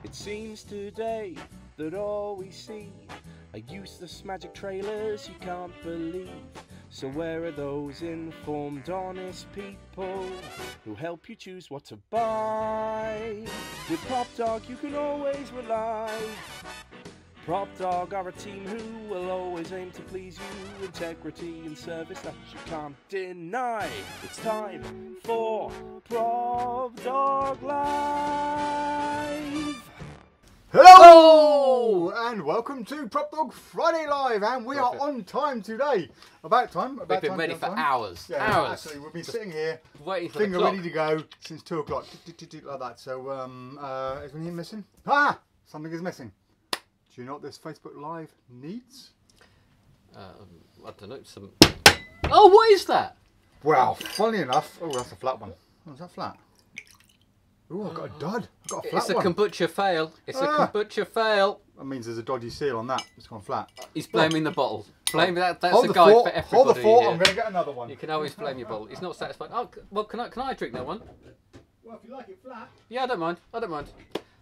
It seems today that all we see are useless magic trailers you can't believe. So where are those informed, honest people who help you choose what to buy? With PropDog you can always rely. PropDog are a team who will always aim to please you. Integrity and service that you can't deny. It's time for PropDog Live! Hello and welcome to PropDog Friday Live, and we are on time today. About time. We've been ready for hours. Yeah, hours. Actually, we've been sitting here, waiting for finger the clock. ready to go since 2 o'clock, like that. So, is anything missing? Ah, something is missing. Do you know what this Facebook Live needs? I don't know. Some. Oh, what is that? Well, funny enough, oh, that's a flat one. Oh, is that flat? Oh, I've got a dud. I've got a flat It's one. a kombucha fail. It's a kombucha fail. That means there's a dodgy seal on that. It's gone flat. He's blaming the bottle. Blame that. That's Hold a the guide fort. for everybody. Hold the fort. Here. I'm going to get another one. You can always blame your bottle. He's not satisfied. Oh, well, can I drink that one? Well, if you like it flat. Yeah, I don't mind. I don't mind.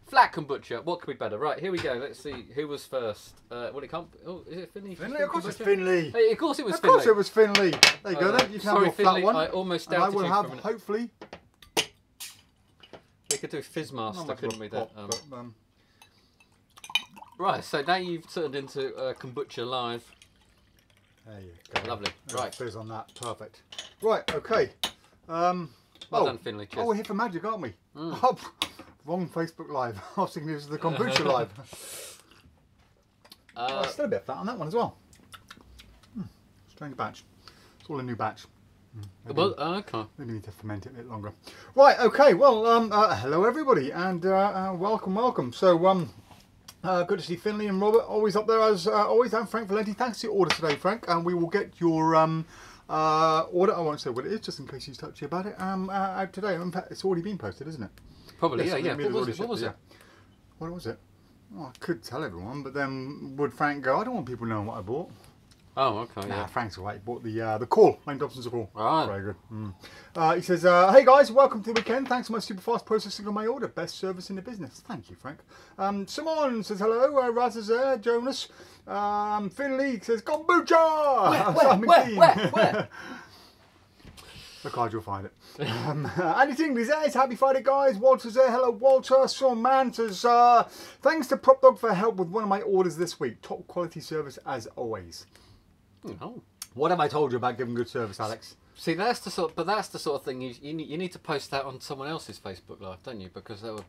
Flat kombucha. What could be better? Right, here we go. Let's see who was first. Well, it can't. Oh, is it Finley? Finley, of course it's Finley. Hey, of course it was Of Finley. course it was Finley. There you go then. You can sorry, have your flat Finley, one. I almost and I doubted will you have, for a minute. hopefully... We could do Fizzmaster, couldn't we? Pop, That, but, Right, so now you've turned into kombucha live. there you go. Lovely. Right. Fizz on that. Perfect. Right, okay. Well done, Finley. Cheers. Oh, we're here for magic, aren't we? Oh, wrong Facebook Live. I was thinking this was the kombucha Live. Still a bit fat on that one as well. Strange batch. It's all a new batch. Well, okay. Maybe need to ferment it a bit longer. Right, okay, well, hello everybody, and welcome. So, good to see Finley and Robert, always up there as always, and Frank Valenti. Thanks for your order today, Frank, and we will get your order, I won't say what it is, just in case he's touchy about it, out today. In fact, it's already been posted, isn't it? Probably, Yes, yeah. maybe What it's was already it? shipped, yeah. What was it? Oh, I could tell everyone, but then would Frank go, I don't want people knowing what I bought. Oh, okay, Nah, yeah. Frank's all right. He bought the call. Lane Dobson's a call. Right. Very good. He says, hey guys, welcome to the weekend. Thanks for my super fast processing of my order. Best service in the business. Thank you, Frank. Simon says hello. Raz is there. Jonas. Finley says kombucha. Where? The card, you'll find it. Andy Tingley says, happy Friday, guys. Walter's there. Hello, Walter. Sean Mann says, thanks to PropDog for help with one of my orders this week. Top quality service as always. Oh. What have I told you about giving good service, Alex? See, that's the sort of thing you need to post that on someone else's Facebook Live, don't you? Because that would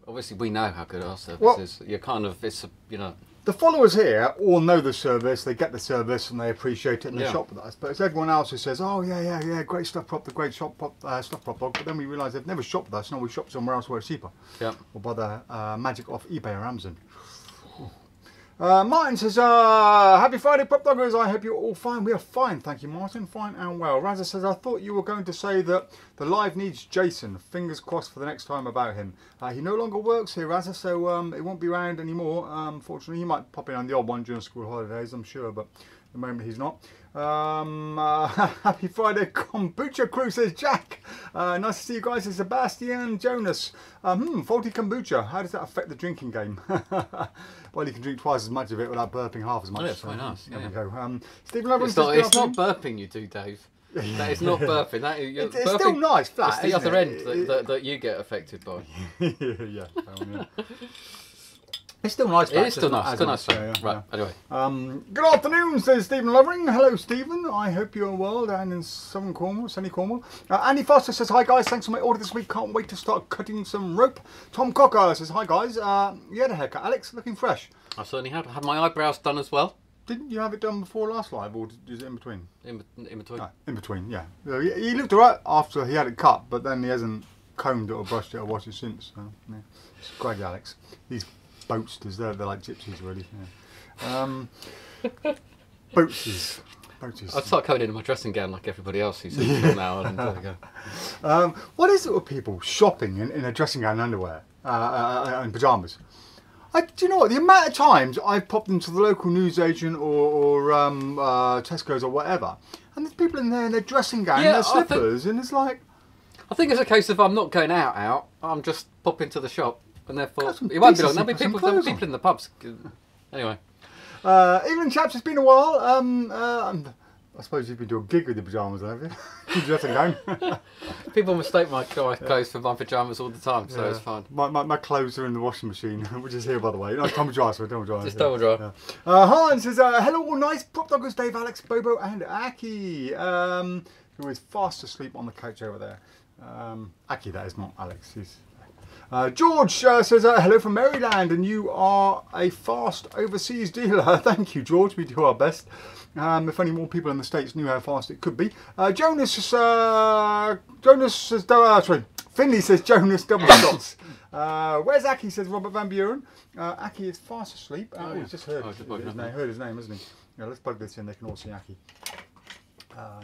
obviously we know how good our service is. You're kind of The followers here all know the service, they get the service and they appreciate it and they shop with us. But it's everyone else who says, oh yeah, great stuff, great shop, stuff, PropDog. But then we realise they've never shopped with us, no, we shop somewhere else where it's cheaper. Yeah. Or buy the magic off eBay or Amazon. Martin says, happy Friday, PropDoggers. I hope you're all fine. We are fine, thank you, Martin. Fine and well. Razza says, I thought you were going to say that the live needs Jason. Fingers crossed for the next time about him. He no longer works here, Razza, so it won't be around anymore. Unfortunately, he might pop in on the odd one during school holidays, I'm sure, but at the moment he's not. Happy Friday, kombucha crew, says Jack. Nice to see you guys. It's Sebastian Jonas. Faulty kombucha. How does that affect the drinking game? Well, you can drink twice as much of it without burping half as much. Oh, yeah, very nice. There Yeah. we go. Stephen Lovren It's says, not burping you do, Dave. That is not burping. That is, it's burping, still nice, flat. It's the isn't other it? end that you get affected by. Yeah. It's still nice. It is still nice. Still nice. Yeah. Right. Anyway. Good afternoon, says Stephen Lovering. Hello, Stephen. I hope you're well down in Southern Cornwall, sunny Cornwall. Andy Foster says, hi guys, thanks for my order this week. Can't wait to start cutting some rope. Tom Cocker says, hi guys. You had a haircut, Alex, looking fresh. I certainly had. I had my eyebrows done as well. Didn't you have it done before last live, or is it in between? In between. No, in between, yeah. He looked alright after he had it cut, but then he hasn't combed it or brushed it or washed it since. So, yeah. It's great, Alex. These boatsters, they're like gypsies, really. Yeah. Boatsters. I'd start coming in my dressing gown like everybody else who's in now. And there we go. What is it with people shopping in a dressing gown and underwear and pyjamas? Do you know what? The amount of times I've popped into the local newsagent or Tesco's or whatever, and there's people in there in their dressing gown, and their slippers, and it's like... I think it's a case of I'm not going out. I'm just popping to the shop. and therefore Got some it won't be long. decent- There'll be some people. clothes In the pubs. Anyway, Evening chaps, it's been a while. I suppose you've been doing a gig with your pyjamas, have you? You dressing down. people mistake my clothes for my pyjamas all the time, so it's fine. My clothes are in the washing machine, which is here by the way. No, tumble dry, so tumble dry. Just double dry. Yeah. Hans says, hello all nice prop doggers, Dave, Alex, Bobo and Aki, who is fast asleep on the couch over there. Aki, that is, not Alex. He's... George says, hello from Maryland, and you are a fast overseas dealer. Thank you, George. We do our best. If only more people in the States knew how fast it could be. Finley says Jonas double shots. Where's Aki, says Robert Van Buren. Aki is fast asleep. He's just heard his name, hasn't he? Yeah, let's plug this in, they can all see Aki.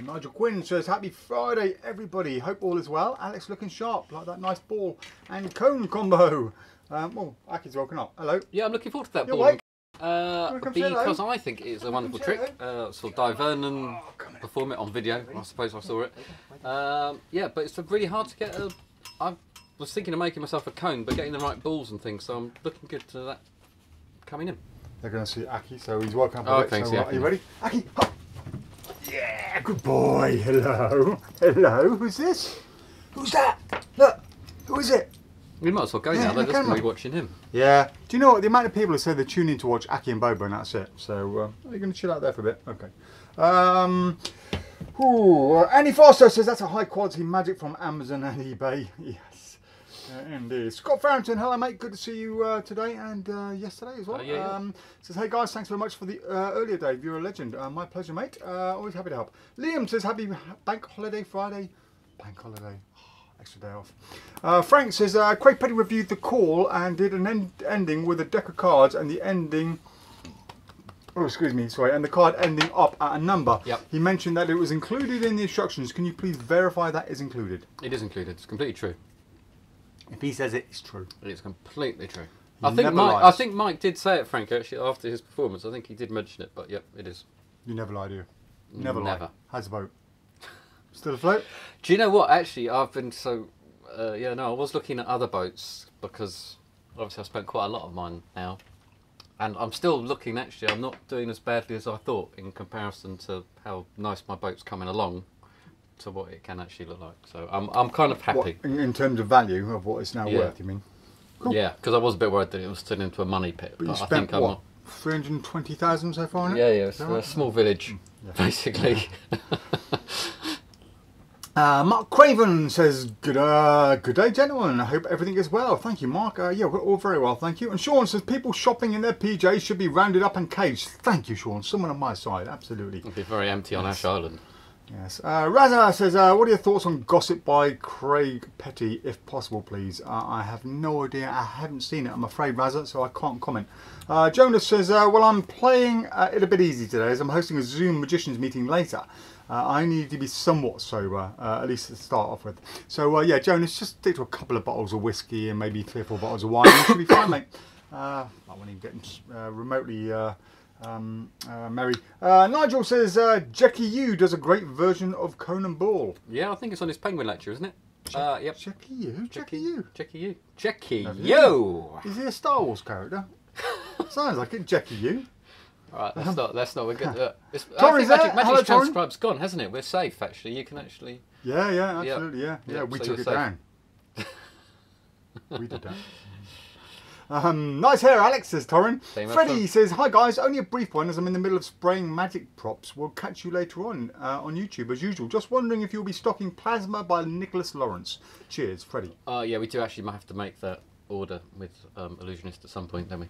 Nigel Quinn says, happy Friday everybody, hope all is well. Alex looking sharp, like that nice ball and cone combo. Well, Aki's woken up. Hello. Yeah, I'm looking forward to that You're ball. awake? Because I think it's a wonderful trick. Saw Di Vernon perform it on video. I suppose I saw it. Yeah, but it's really hard to get a... I was thinking of making myself a cone, but getting the right balls and things, so I'm looking good to that coming in. They're going to see Aki, so he's woken up a bit. Okay, So, so are you ready? Aki, hop. Yeah, good boy. Hello. Hello. Who's this? Who's that? Look. Who is it? We might as well go now. They're just going to be watching him. Yeah. Do you know what? The amount of people who say they're tuning in to watch Aki and Bobo, and that's it. So, you're going to chill out there for a bit? Okay. Annie Foster says that's a high quality magic from Amazon and eBay. Yes. Indeed. Scott Farrington, hello mate, good to see you today and yesterday as well. Says, hey guys, thanks very much for the earlier Dave, you're a legend. My pleasure mate, always happy to help. Liam says, happy Bank Holiday Friday. Bank Holiday, extra day off. Frank says, Craig Petty reviewed The Call and did an ending with a deck of cards and the ending... Oh, excuse me, sorry, and the card ending up at a number. Yep. He mentioned that it was included in the instructions. Can you please verify that is included? It is included, it's completely true. If he says it, it's true. It's completely true. He I think never Mike. lies. I think Mike did say it, Frank. Actually, after his performance, I think he did mention it. But yep, it is. You never lie, do you? Never Never. lie. How's the boat? Still afloat? Do you know what? Actually, I've been so. Yeah, no, I was looking at other boats because obviously I've spent quite a lot of mine now, and I'm still looking. Actually, I'm not doing as badly as I thought in comparison to how nice my boat's coming along to what it can actually look like. So I'm kind of happy. What, in terms of value of what it's now worth, you mean? Cool. Yeah, because I was a bit worried that it was turned into a money pit. But you I spent think I'm what? 320,000 so far on it? Yeah, it's a small village, basically. Mark Craven says, good day gentlemen, I hope everything is well. Thank you Mark, yeah, we're all very well, thank you. And Sean says, people shopping in their PJs should be rounded up and caged. Thank you Sean, someone on my side, absolutely. It'll be very empty on Ash Island. Yes. Raza says, what are your thoughts on Gossip by Craig Petty, if possible, please? I have no idea. I haven't seen it, I'm afraid, Raza, so I can't comment. Jonas says, well, I'm playing it a bit easy today as I'm hosting a Zoom Magicians meeting later. I need to be somewhat sober, at least to start off with. So, yeah, Jonas, just stick to a couple of bottles of whiskey and maybe 3 or 4 bottles of wine. You should be fine, mate. I won't even get remotely... Mary. Nigel says Jackie Yu does a great version of Conan Ball. Yeah, I think it's on his Penguin lecture, isn't it? Yep. Jackie Yu? Jackie Yu? Jackie Yu. Jackie Yu! Is he a Star Wars character? Sounds like it, Jackie Yu. Alright, let's not. We're good. I Torrin's think there. Hello, Magic Torrin. Transcribe's gone, hasn't it? We're safe, actually. You can actually... Yeah, absolutely, yeah. We so took you're it safe. down. We did that. Nice hair, Alex, says Torrin. Freddie says, hi guys, only a brief one as I'm in the middle of spraying magic props. We'll catch you later on YouTube as usual. Just wondering if you'll be stocking Plasma by Nicholas Lawrence. Cheers, Freddie. Yeah, we do actually have to make that order with Illusionist at some point, don't we?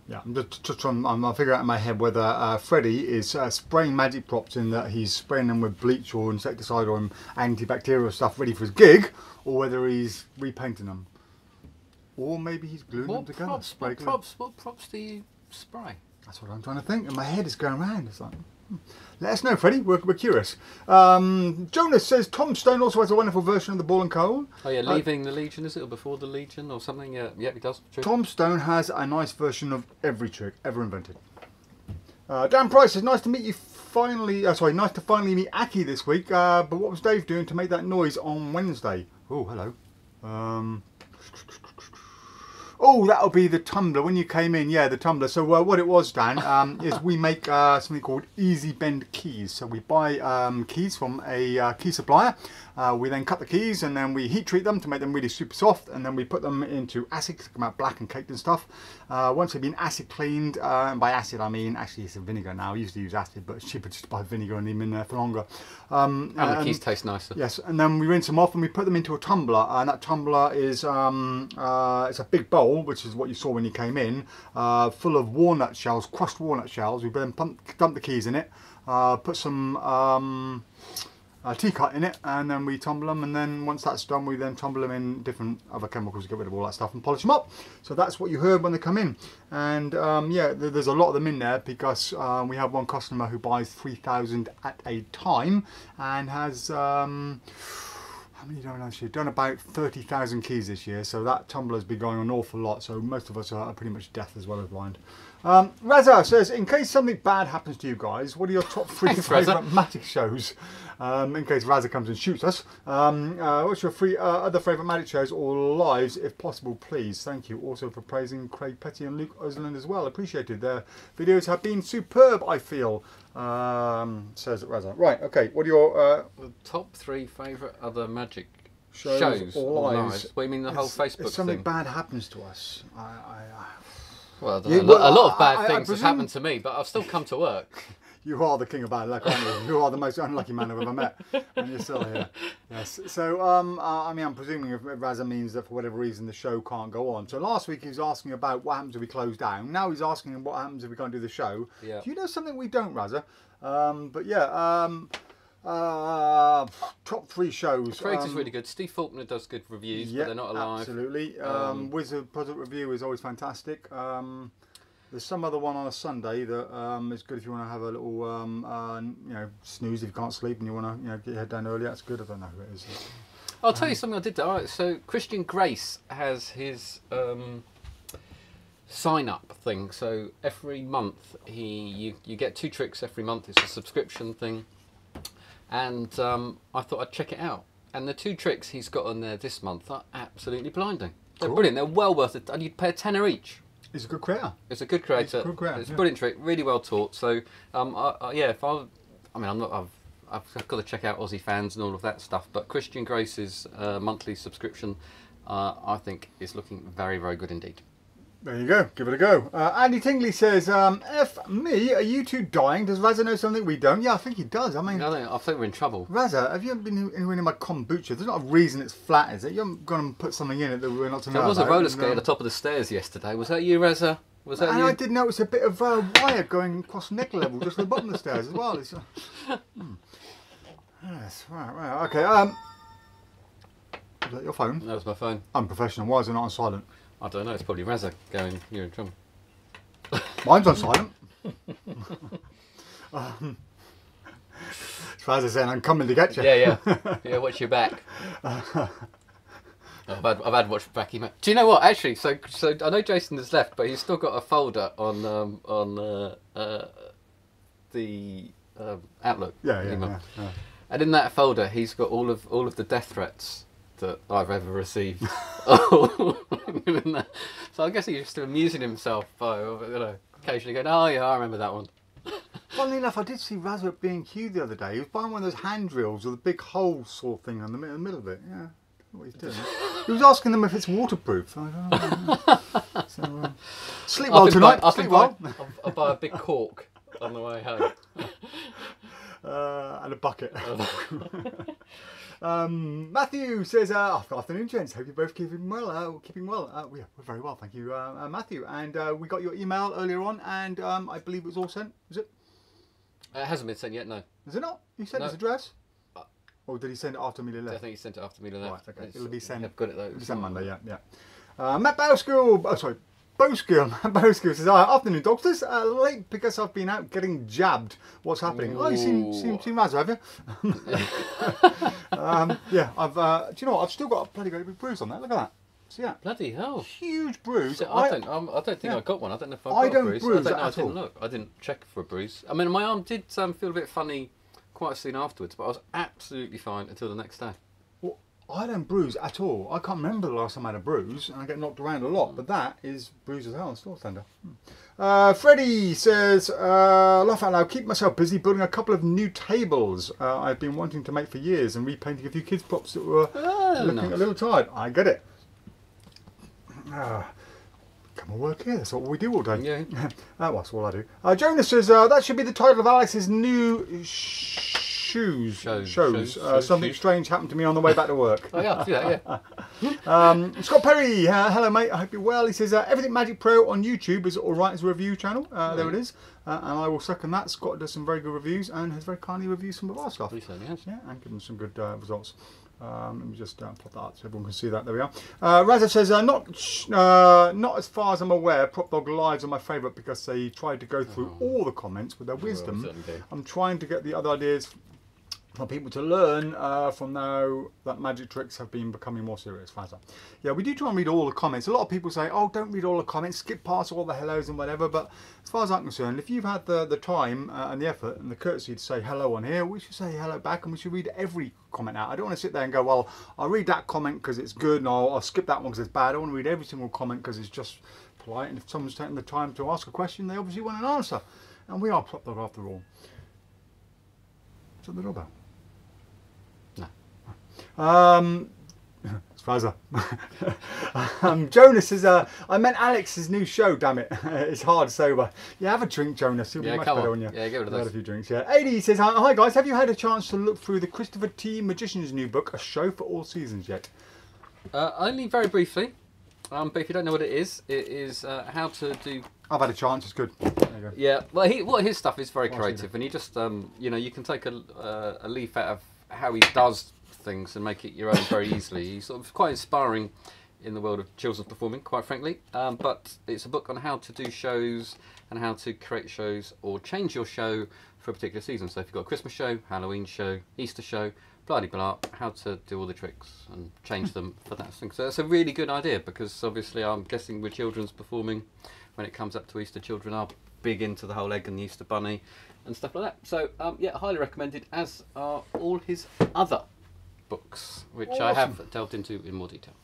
Yeah. I'm just trying. I'm figuring out in my head whether Freddie is spraying magic props in that he's spraying them with bleach or insecticide or antibacterial stuff ready for his gig, or whether he's repainting them. Or maybe he's gluing them together. What props do you spray? That's what I'm trying to think. And my head is going around. It's like, let us know, Freddie. We're curious. Jonas says Tom Stone also has a wonderful version of the Ball and Coal. Oh yeah, leaving the Legion, is it? Or before the Legion or something? Yeah, he does. True. Tom Stone has a nice version of every trick ever invented. Dan Price says, nice to meet you finally. Nice to finally meet Aki this week. But what was Dave doing to make that noise on Wednesday? Oh, hello. Oh, that'll be the tumbler when you came in. Yeah, the tumbler. So what it was, Dan, is we make something called easy bend keys. So we buy keys from a key supplier. We then cut the keys and then we heat treat them to make them really super soft, and then we put them into acid to come out black and caked and stuff. Once they've been acid cleaned, and by acid I mean actually it's a vinegar now. I used to use acid, but it's cheaper just to buy vinegar and leave them in there for longer. And the keys taste nicer. Yes, and then we rinse them off and we put them into a tumbler, and that tumbler is it's a big bowl, which is what you saw when you came in, full of walnut shells, crushed walnut shells. We then dump the keys in it, put some tea cut in it, and then we tumble them, and then once that's done we then tumble them in different other chemicals to get rid of all that stuff and polish them up. So that's what you heard when they come in. And yeah, there's a lot of them in there because we have one customer who buys 3,000 at a time and has how many done last year? Done about 30,000 keys this year, so that tumbler's been going an awful lot, so most of us are pretty much deaf as well as blind. Raza says, in case something bad happens to you guys, what are your top 3 favourite magic shows? In case Raza comes and shoots us. What's your other favourite magic shows or lives, if possible, please? Thank you also for praising Craig Petty and Luke Osland as well. Appreciated. Their videos have been superb, I feel, says Raza. Right, okay, what are your... the top 3 favourite other magic shows or lives? What do you mean, the whole Facebook if something thing? bad happens to us, Well, yeah, a lot of bad I things have presume... happened to me, but I've still come to work. You are the king of bad luck, aren't you? You are the most unlucky man I've ever met, and you're still here. Yes. So, I mean, I'm presuming if Raza means that for whatever reason the show can't go on. So last week he was asking about what happens if we close down. Now he's asking what happens if we can't do the show. Yeah. Do you know something we don't, Raza? But yeah, top 3 shows. Craig's is really good. Steve Faulkner does good reviews, but they're not alive. Absolutely. Wizard Product Review is always fantastic. There's some other one on a Sunday that is good if you want to have a little, you know, snooze if you can't sleep and you want to, you know, get your head down early. That's good. I don't know who it is. I'll tell you something I did. All right, so Christian Grace has his sign-up thing. So every month you get 2 tricks every month. It's a subscription thing, and I thought I'd check it out. And the 2 tricks he's got on there this month are absolutely blinding. They're brilliant. They're well worth it. And you'd pay a tenner each. He's a good creator. It's a good creator. It's a good creator, It's a brilliant trick, really well taught. So, yeah, I've got to check out Aussie Fans and all of that stuff. But Christian Grace's monthly subscription, I think, is looking very, very good indeed. There you go. Give it a go. Andy Tingley says, F me, are you two dying? Does Raza know something we don't? Yeah, I think he does. I mean, I think we're in trouble. Raza, have you ever been anywhere near my kombucha? There's not a reason it's flat, is it? You haven't gone and put something in it that we're not to know There was a about. roller skate at the top of the stairs yesterday. Was that you, Raza? Was that you? I did notice a bit of wire going across neck level, just at the bottom of the stairs as well. It's, Yes, right, okay. Is that your phone? That was my phone. Unprofessional. Why is it not on silent? I don't know. It's probably Raza going, you're in trouble. Mine's on silent. Raza saying, I'm coming to get you. Yeah. Yeah, watch your back. I've had watch back. Do you know what? Actually, so I know Jason has left, but he's still got a folder on the Outlook. Yeah. And in that folder, he's got all of the death threats that I've ever received. So I guess he's just amusing himself by, occasionally going, "Oh yeah, I remember that one." Funnily enough, I did see Raza at B&Q the other day. He was buying one of those hand drills with a big hole sort of thing in the middle of it. Yeah, I don't know what he's doing. He was asking them if it's waterproof. I don't know. So, sleep well tonight. Sleep well. I'll buy a big cork on the way home. And a bucket. Matthew says, afternoon gents, hope you're both keeping well. We're very well, thank you, Matthew. And we got your email earlier on, and I believe it was all sent, is it? It hasn't been sent yet, no. Is it not? You sent his address? Or did he send it after me left? I think he sent it after me left. Right, okay. It'll be sent. I've got it though. It'll be sent Monday, yeah. Matt Bowskill, Bowskill says, afternoon doctors, late because I've been out getting jabbed. What's happening? Ooh. Oh, you seen Raza, have you? Yeah, do you know what? I've still got a bloody great big bruise on that. Look at that. See that? Bloody hell. Huge bruise. So I don't think I got one. I don't know if I got a bruise. I didn't look. I didn't check for a bruise. I mean, my arm did feel a bit funny quite soon afterwards, but I was absolutely fine until the next day. Well, I don't bruise at all. I can't remember the last time I had a bruise, and I get knocked around a lot, but that is bruise as hell and still tender. Freddie says, laugh out loud, keep myself busy building a couple of new tables I've been wanting to make for years and repainting a few kids' props that were looking a little tired. I get it. Come and work here, that's what we do all day. Yeah. Well, that's all I do. Jonas says, that should be the title of Alex's new shows. Something strange happened to me on the way back to work. Oh yeah, Scott Perry, hello mate, I hope you're well. He says, Everything Magic Pro on YouTube is alright as a review channel. There it is. And I will second that. Scott does some very good reviews and has very kindly reviewed some of our stuff. Yes. Yeah, and given some good results. Let me just pop that up so everyone can see that. There we are. Razza says, not as far as I'm aware, PropDog Lives are my favourite because they tried to go through all the comments with their wisdom. I'm trying to get the other ideas for people to learn from now that magic tricks have been becoming more serious. Razza. Yeah, we do try and read all the comments. A lot of people say, oh, don't read all the comments, skip past all the hellos and whatever. But as far as I'm concerned, if you've had the time and the effort and the courtesy to say hello on here, we should say hello back and we should read every comment out. I don't want to sit there and go, well, I'll read that comment because it's good and I'll skip that one because it's bad. I want to read every single comment because it's just polite. And if someone's taking the time to ask a question, they obviously want an answer. And we are PropDog after all. Is that the doorbell? It's Razza. Jonas says, I meant Alex's new show, damn it. It's hard sober. Yeah, have a drink, Jonas. You'll be much better on you. Yeah, give it a had a few drinks, yeah. AD says, hi guys, have you had a chance to look through the Christopher T. Magician's new book, A Show for All Seasons yet? Only very briefly. But if you don't know what it is how to do... I've had a chance, it's good. There you go. Yeah, well, his stuff is very creative, and he just, you know, you can take a leaf out of how he does things and make it your own very easily. He's sort of quite inspiring in the world of children's performing, quite frankly. But it's a book on how to do shows and how to create shows or change your show for a particular season. So if you've got a Christmas show, Halloween show, Easter show, blah-de-blah, how to do all the tricks and change them for that thing. So it's a really good idea because obviously I'm guessing with children's performing, when it comes up to Easter, children are big into the whole egg and the Easter bunny and stuff like that. So yeah, highly recommended, as are all his other books, which I have delved into in more detail.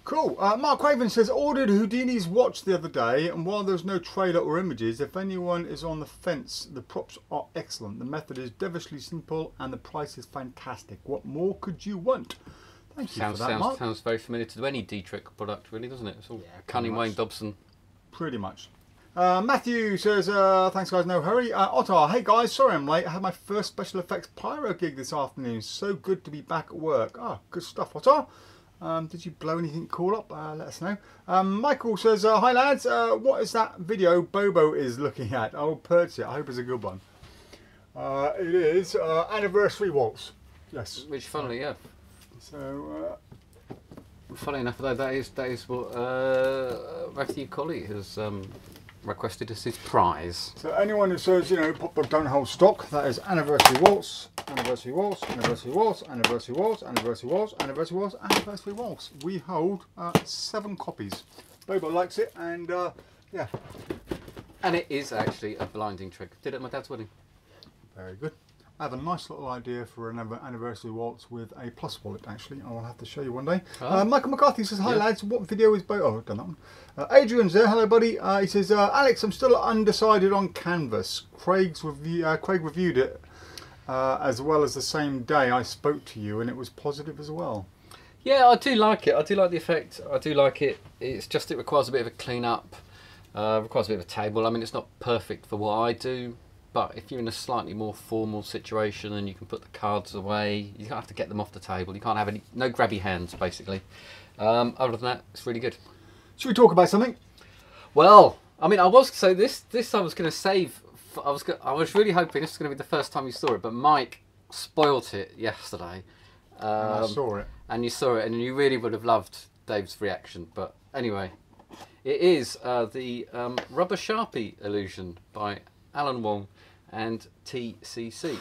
Cool. Mark Craven says, ordered Houdini's watch the other day, and while there's no trailer or images, if anyone is on the fence, the props are excellent. The method is devilishly simple and the price is fantastic. What more could you want? Thank you for that, Mark. Sounds very familiar to any D-Trick product, really, doesn't it? It's all Cunning Wayne Dobson. Pretty much. Matthew says, thanks guys, no hurry. Ottar, hey guys, sorry I'm late. I had my first special effects pyro gig this afternoon. So good to be back at work. Ah, good stuff, Ottar. Did you blow anything cool up? Let us know. Michael says, hi lads, what is that video Bobo is looking at? I'll purchase it. I hope it's a good one. It is Anniversary Waltz. Yes. Which, funnily, yeah. So, funny enough, though, that is what Matthew Colley has requested as his prize. So anyone who says, you know, PropDog don't hold stock, that is Anniversary Waltz, Anniversary Waltz, Anniversary Waltz, Anniversary Waltz, Anniversary Waltz, Anniversary Waltz, Anniversary Waltz. We hold 7 copies. Bobo likes it, and yeah. And it is actually a blinding trick. Did it at my dad's wedding. Very good. I have a nice little idea for an anniversary waltz with a plus wallet, actually. I'll have to show you one day. Oh. Michael McCarthy says, hi lads, what video is Oh, I've done that one. Adrian's there, hello buddy. He says, Alex, I'm still undecided on Canvas. Craig reviewed it as well as the same day I spoke to you, and it was positive as well. Yeah, I do like it. I do like the effect. I do like it. It's just, it requires a bit of a clean up. Requires a bit of a table. I mean, it's not perfect for what I do. But if you're in a slightly more formal situation and you can put the cards away, you don't have to get them off the table. You can't have no grabby hands, basically. Other than that, it's really good. Should we talk about something? Well, I mean, I was this I was going to save. I was really hoping this was going to be the first time you saw it, but Mike spoilt it yesterday. And I saw it. And you saw it, and you really would have loved Dave's reaction. But anyway, it is the Rubber Sharpie illusion by Alan Wong and TCC,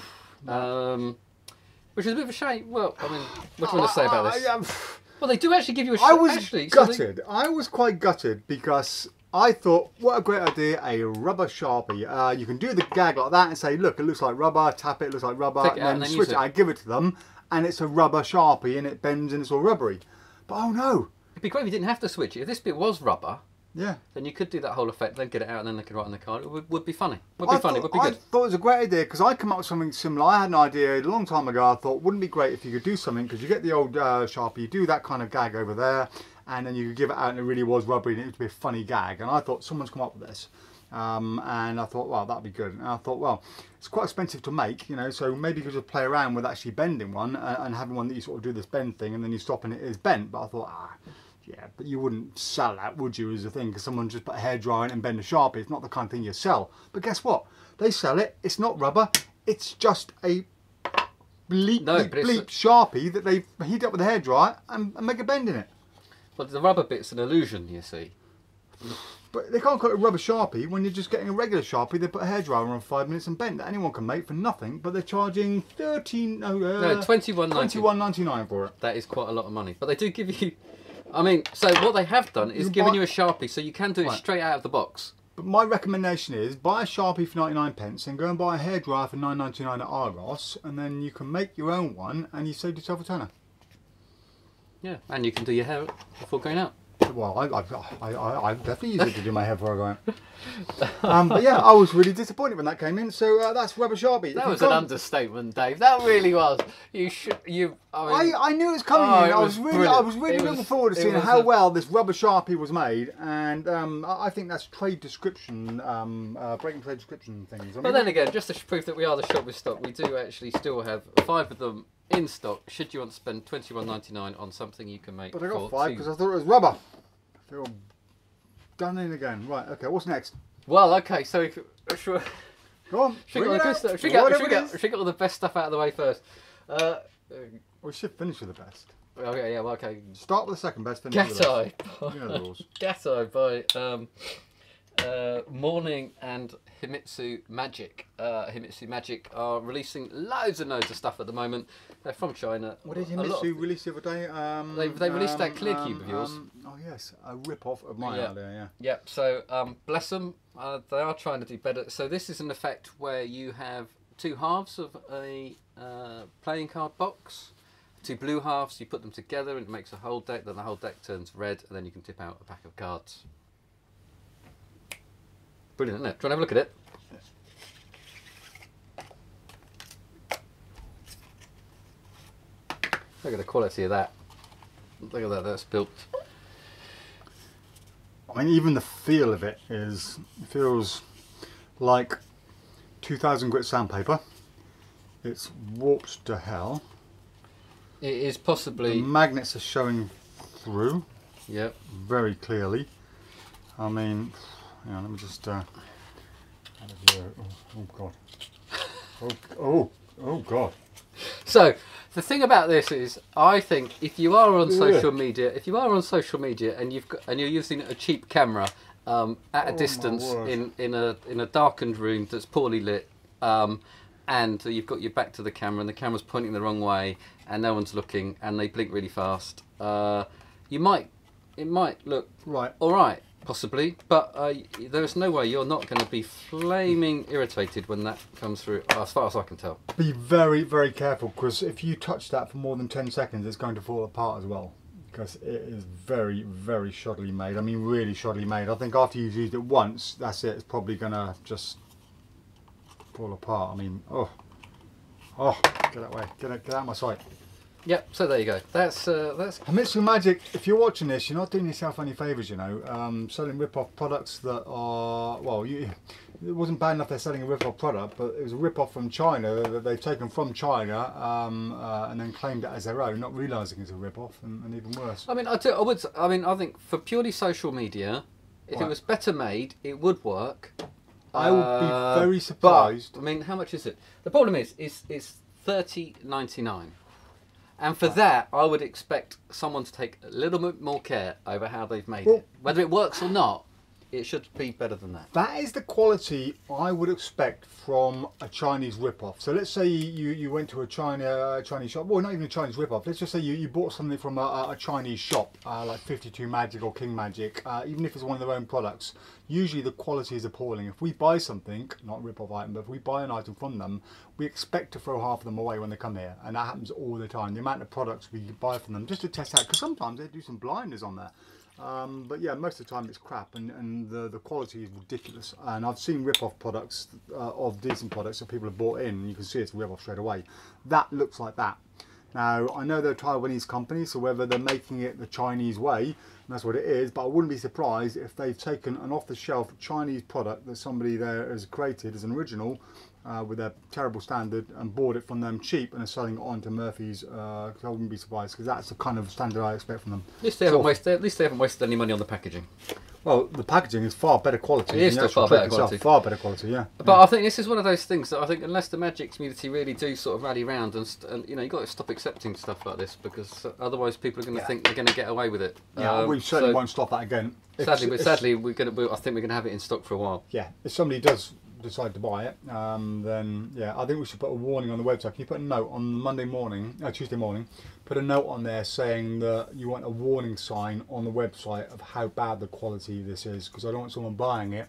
which is a bit of a shame. Well, I mean, what do you want to say about this? Well, they do actually give you a I was gutted. I was quite gutted because I thought, what a great idea, a rubber Sharpie. You can do the gag like that and say, look, it looks like rubber, tap it, it looks like rubber, Take it out and then and then switch use it. I give it to them, and it's a rubber Sharpie, and it bends and it's all rubbery. But oh no. It'd be great if you didn't have to switch it. If this bit was rubber, yeah, then you could do that whole effect, then get it out and then they could write on the card. It would be funny. Would be funny, would be I good. thought it was a great idea because I come up with something similar. I had an idea a long time ago. I thought, wouldn't it be great if you could do something, because you get the old Sharpie, you do that kind of gag over there, and then you could give it out and it really was rubbery and it would be a funny gag. And I thought, someone's come up with this. And I thought, well, that'd be good. And I thought, well, it's quite expensive to make, you know, so maybe you could just play around with actually bending one and having one that you sort of do this bend thing and then you stop and it is bent. But I thought, yeah, but you wouldn't sell that, would you, as a thing? Because someone just put a hairdryer in and bend a Sharpie. It's not the kind of thing you sell. But guess what? They sell it. It's not rubber. It's just a bleep Sharpie that they heat up with a hairdryer and make a bend in it. But the rubber bit's an illusion, you see. But they can't call it a rubber Sharpie when you're just getting a regular Sharpie. They put a hairdryer on 5 minutes and bend that anyone can make for nothing. But they're charging $21.99 for it. That is quite a lot of money. But they do give you... I mean, so what they have done is given you a Sharpie so you can do it straight out of the box. But my recommendation is buy a Sharpie for 99p and go and buy a hairdryer for £9.99 at Argos, and then you can make your own one and you saved yourself a tenner. Yeah, and you can do your hair before going out. Well, I definitely use it to do my hair before I go out. But yeah, I was really disappointed when that came in. So that's rubber Sharpie. That was an understatement, Dave. That really was. I knew it was coming in. I was really looking forward to seeing how well this rubber Sharpie was made, and I think that's trade description, breaking trade description things. But then again, just to prove that we are the shop with stock, we do actually still have 5 of them in stock. Should you want to spend £21.99 on something you can make? But I got 5 because I thought it was rubber. I feel done in again. Right. Okay. What's next? Well, okay. So sure. Go on. Should we get all the best stuff out of the way first? We should finish with the best. Okay. Yeah. Well. Okay. Start with the second best. Finish with the best. You know the rules. Gato by Morning and Himitsu Magic. Himitsu Magic are releasing loads and loads of stuff at the moment. They're from China. What did Himitsu release the other day? They released that clear cube of yours. Oh yes, a rip-off of mine out there, yeah. Yep, so bless them. They are trying to do better. So this is an effect where you have 2 halves of a playing card box. 2 blue halves, you put them together and it makes a whole deck. Then the whole deck turns red and then you can tip out a pack of cards. Brilliant, isn't it? Do you want to have a look at it? Look at the quality of that. Look at that, that's built. I mean, even the feel of it feels like 2000 grit sandpaper. It's warped to hell. It is possibly... The magnets are showing through. Yep. Very clearly. I mean, hang on, let me just... oh God. Oh God. So, the thing about this is, I think if you are on social media, and you're using a cheap camera at a distance in a darkened room that's poorly lit, and you've got your back to the camera and the camera's pointing the wrong way and no one's looking and they blink really fast, it might look all right. Possibly, but there's no way you're not going to be flaming irritated when that comes through, as far as I can tell. Be very, very careful, because if you touch that for more than 10 seconds, it's going to fall apart as well. Because it is very, very shoddily made. I mean, really shoddily made. I think after you've used it once, that's it. It's probably going to just fall apart. I mean, oh, get that way. Get out of my sight. Yep, so there you go. That's Himitsu Magic, if you're watching this, you're not doing yourself any favours, you know. Selling rip-off products that are, well, it wasn't bad enough they're selling a rip-off product, but it was a rip-off from China that they've taken from China and then claimed it as their own, not realising it's a rip-off, and even worse. I mean, I think for purely social media, if it was better made, it would work. I would be very surprised. But, I mean, how much is it? The problem is it's $30.99. And for that, I would expect someone to take a little bit more care over how they've made it. Whether it works or not, it should be better than that. That is the quality I would expect from a Chinese rip-off. So let's say you went to a Chinese shop, well, not even a Chinese rip-off. Let's just say you bought something from a Chinese shop, like 52 Magic or King Magic, even if it's one of their own products. Usually the quality is appalling. If we buy something, not a rip-off item, but if we buy an item from them, we expect to throw half of them away when they come here. And that happens all the time. The amount of products we buy from them just to test out, because sometimes they do some blinders on there. But yeah, most of the time it's crap, and the quality is ridiculous. And I've seen rip-off products of decent products that people have bought in, and you can see it's a rip-off straight away. That looks like that. Now, I know they're a Taiwanese company, so whether they're making it the Chinese way, and that's what it is, but I wouldn't be surprised if they've taken an off-the-shelf Chinese product that somebody there has created as an original, with their terrible standard, and bought it from them cheap and are selling it on to Murphy's. I wouldn't be surprised, because that's the kind of standard I expect from them. At least they haven't wasted any money on the packaging. Well, the packaging is far better quality. It is still far better quality. Far better quality, yeah. But I think this is one of those things that I think, unless the Magic community really do sort of rally round and you know, you've got to stop accepting stuff like this, because otherwise people are going to think they're going to get away with it. Yeah, we certainly won't stop that again. Sadly, I think we're going to have it in stock for a while. Yeah, if somebody does decide to buy it, then yeah, I think we should put a warning on the website. Can you put a note on Monday morning, Tuesday morning, put a note on there saying that you want a warning sign on the website of how bad the quality this is, because I don't want someone buying it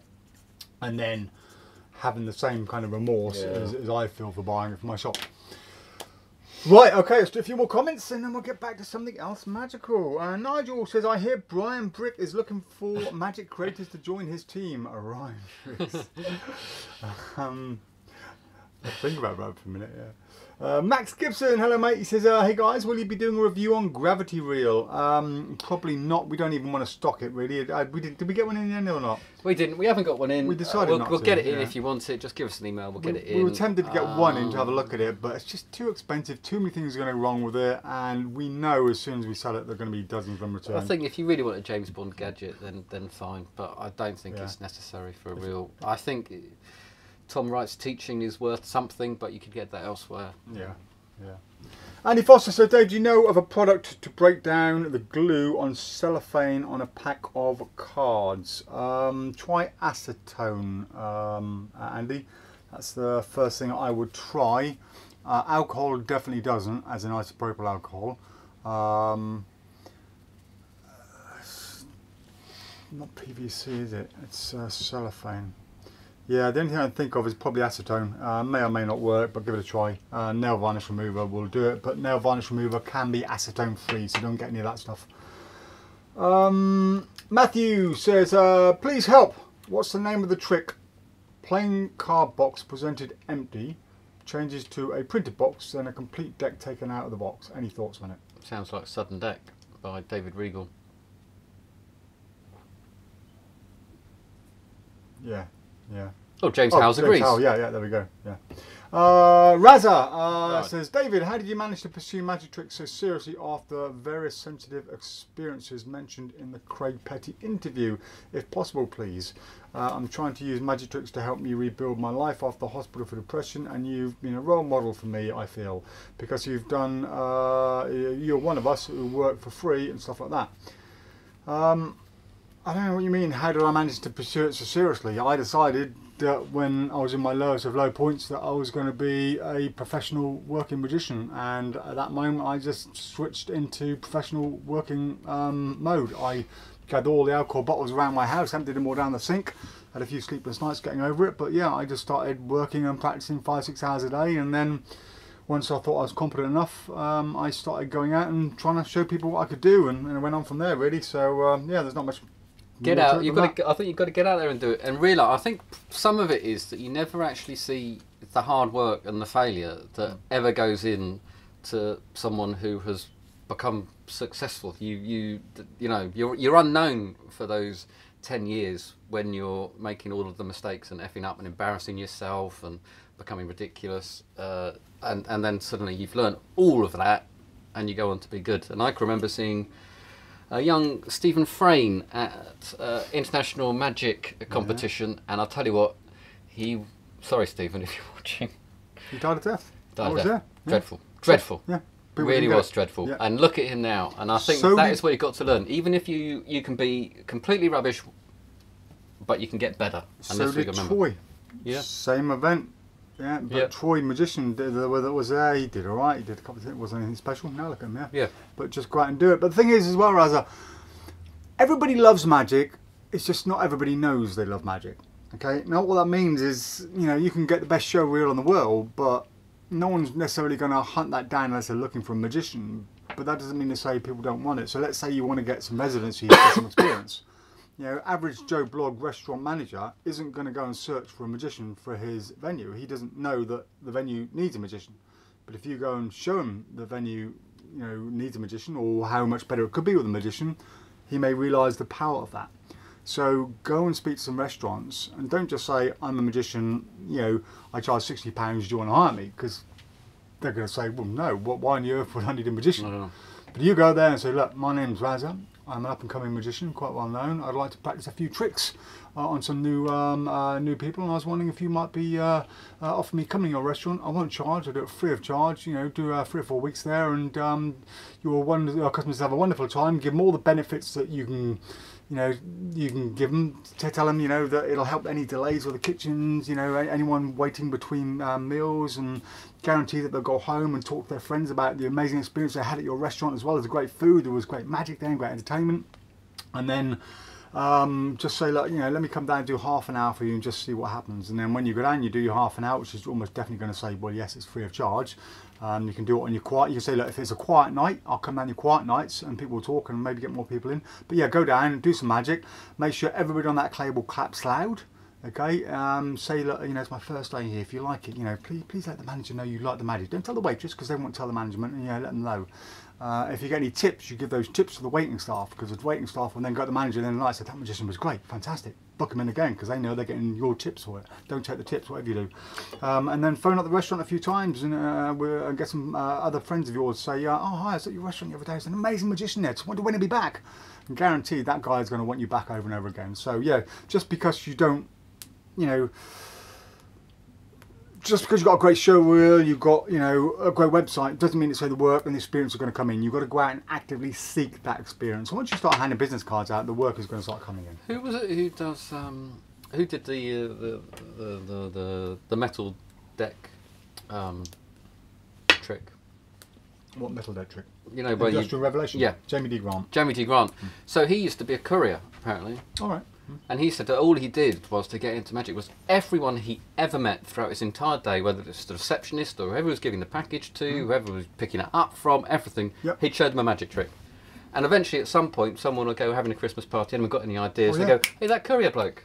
and then having the same kind of remorse as I feel for buying it from my shop. Right, okay, let's do a few more comments and then we'll get back to something else magical. Nigel says, I hear Brian Brick is looking for Magic creators to join his team. Right. Think about that for a minute, yeah. Max Gibson, hello mate, he says, hey guys, will you be doing a review on Gravity Reel? Probably not, we don't even want to stock it really. Did we get one in the end or not? We didn't, we haven't got one in. We decided we'll get it in if you want it, just give us an email, we'll get it in. We were tempted to get one in to have a look at it, but it's just too expensive, too many things are going wrong with it, and we know as soon as we sell it, there are going to be dozens of them returned. I think if you really want a James Bond gadget, then fine, but I don't think it's necessary for a real. I think Tom Wright's teaching is worth something, but you could get that elsewhere. Yeah, yeah. Andy Foster said, Dave, do you know of a product to break down the glue on cellophane on a pack of cards? Try acetone, Andy. That's the first thing I would try. Alcohol definitely doesn't, as in isopropyl alcohol. Not PVC, is it? It's cellophane. Yeah, the only thing I can think of is probably acetone. May or may not work, but give it a try. Nail varnish remover will do it, but nail varnish remover can be acetone free, so don't get any of that stuff. Matthew says, please help. What's the name of the trick? Plain card box presented empty changes to a printed box, then a complete deck taken out of the box. Any thoughts on it? Sounds like Sudden Deck by David Regal. Yeah. Yeah. Oh, James Howes agrees. Yeah, there we go. Yeah. Raza says, David, how did you manage to pursue magic tricks so seriously after various sensitive experiences mentioned in the Craig Petty interview? If possible, please. I'm trying to use magic tricks to help me rebuild my life after the hospital for depression, and you've been a role model for me, I feel, because you've done, you're one of us who work for free and stuff like that. I don't know what you mean, how did I manage to pursue it so seriously? I decided that when I was in my lowest of low points that I was going to be a professional working magician, and at that moment I just switched into professional working mode. I gathered all the alcohol bottles around my house, emptied them all down the sink, had a few sleepless nights getting over it, but yeah, I just started working and practicing 5-6 hours a day, and then once I thought I was competent enough, I started going out and trying to show people what I could do, and it went on from there really. So yeah, there's not much. Get out. You've got to. I think you've got to get out there and do it, and realise. I think some of it is that you never actually see the hard work and the failure that ever goes in to someone who has become successful. You know, you're unknown for those 10 years when you're making all of the mistakes and effing up and embarrassing yourself and becoming ridiculous, and then suddenly you've learned all of that, and you go on to be good. And I can remember seeing a young Stephen Frayne at International Magic competition, and I'll tell you what, sorry Stephen if you're watching. He died of death. Died of death. There. Dreadful. Yeah. Dreadful. Yeah. Really was dreadful. Yeah. And look at him now, and I think that is what you've got to learn. Even if you can be completely rubbish but you can get better. And So that's what you did remember. Troy. Yeah. Same event. Yeah, but Yeah. Troy Magician that was there. He did all right. He did a couple of things. It wasn't anything special. Now look at him. Yeah. Yeah. But just go out and do it. But the thing is, as well, Raza, everybody loves magic. It's just not everybody knows they love magic. Okay. Now what that means is, you know, you can get the best show reel in the world, but no one's necessarily going to hunt that down unless they're looking for a magician. But that doesn't mean to say people don't want it. So let's say you want to get some residency, get some experience. You know, average Joe Blogg restaurant manager isn't going to go and search for a magician for his venue. He doesn't know that the venue needs a magician. But if you go and show him the venue, you know, needs a magician, or how much better it could be with a magician, he may realise the power of that. So go and speak to some restaurants, and don't just say, I'm a magician, you know, I charge £60, do you want to hire me? Because they're going to say, well, no, why on earth would I need a magician? No. But you go there and say, look, my name's Razza. I'm an up-and-coming magician, quite well known. I'd like to practice a few tricks on some new people, and I was wondering if you might be offering me coming to your restaurant. I won't charge. I do it free of charge. You know, do 3 or 4 weeks there, and your customers have a wonderful time. Give them all the benefits that you can. You know, you can give them to tell them, you know, that it'll help any delays with the kitchens, you know, anyone waiting between meals, and guarantee that they'll go home and talk to their friends about the amazing experience they had at your restaurant, as well as the great food. There was great magic there and great entertainment. And then just say, look, you know, let me come down and do half an hour for you and just see what happens. And then when you go down, you do your half an hour, which is almost definitely going to say, well, yes, it's free of charge. You can do it on your quiet. You can say, look, if it's a quiet night, I'll come down your quiet nights, and people will talk and maybe get more people in. But yeah, go down and do some magic. Make sure everybody on that table claps loud. Okay. Say, look, you know, it's my first day here. If you like it, you know, please let the manager know you like the magic. Don't tell the waitress, because they won't tell the management, and you know, let them know. If you get any tips, you give those tips to the waiting staff, because the waiting staff will then go to the manager and then like, say, that magician was great, fantastic. Book them in again, because they know they're getting your tips for it. Don't take the tips, whatever you do. And then phone up the restaurant a few times, and get some other friends of yours. Say, oh hi, I was at your restaurant the other day. There's an amazing magician there. Just wonder when he'll be back. And guaranteed that guy is going to want you back over and over again. So yeah, just because you don't, you know, just because you've got a great show reel, you've got, you know, a great website, doesn't mean to say the work and the experience are going to come in. You've got to go out and actively seek that experience. Once you start handing business cards out, the work is going to start coming in. Who was it who does? Who did the metal deck trick? What metal deck trick? You know, where Industrial Revelation? Yeah. Jamie D. Grant. Jamie D. Grant. So he used to be a courier, apparently. All right. And he said that all he did was to get into magic was everyone he ever met throughout his entire day, whether it was the receptionist or whoever was giving the package to, whoever was picking it up from, everything, he'd showed them a magic trick. And eventually at some point someone would go having a Christmas party and haven't got any ideas. They go, hey, that courier bloke,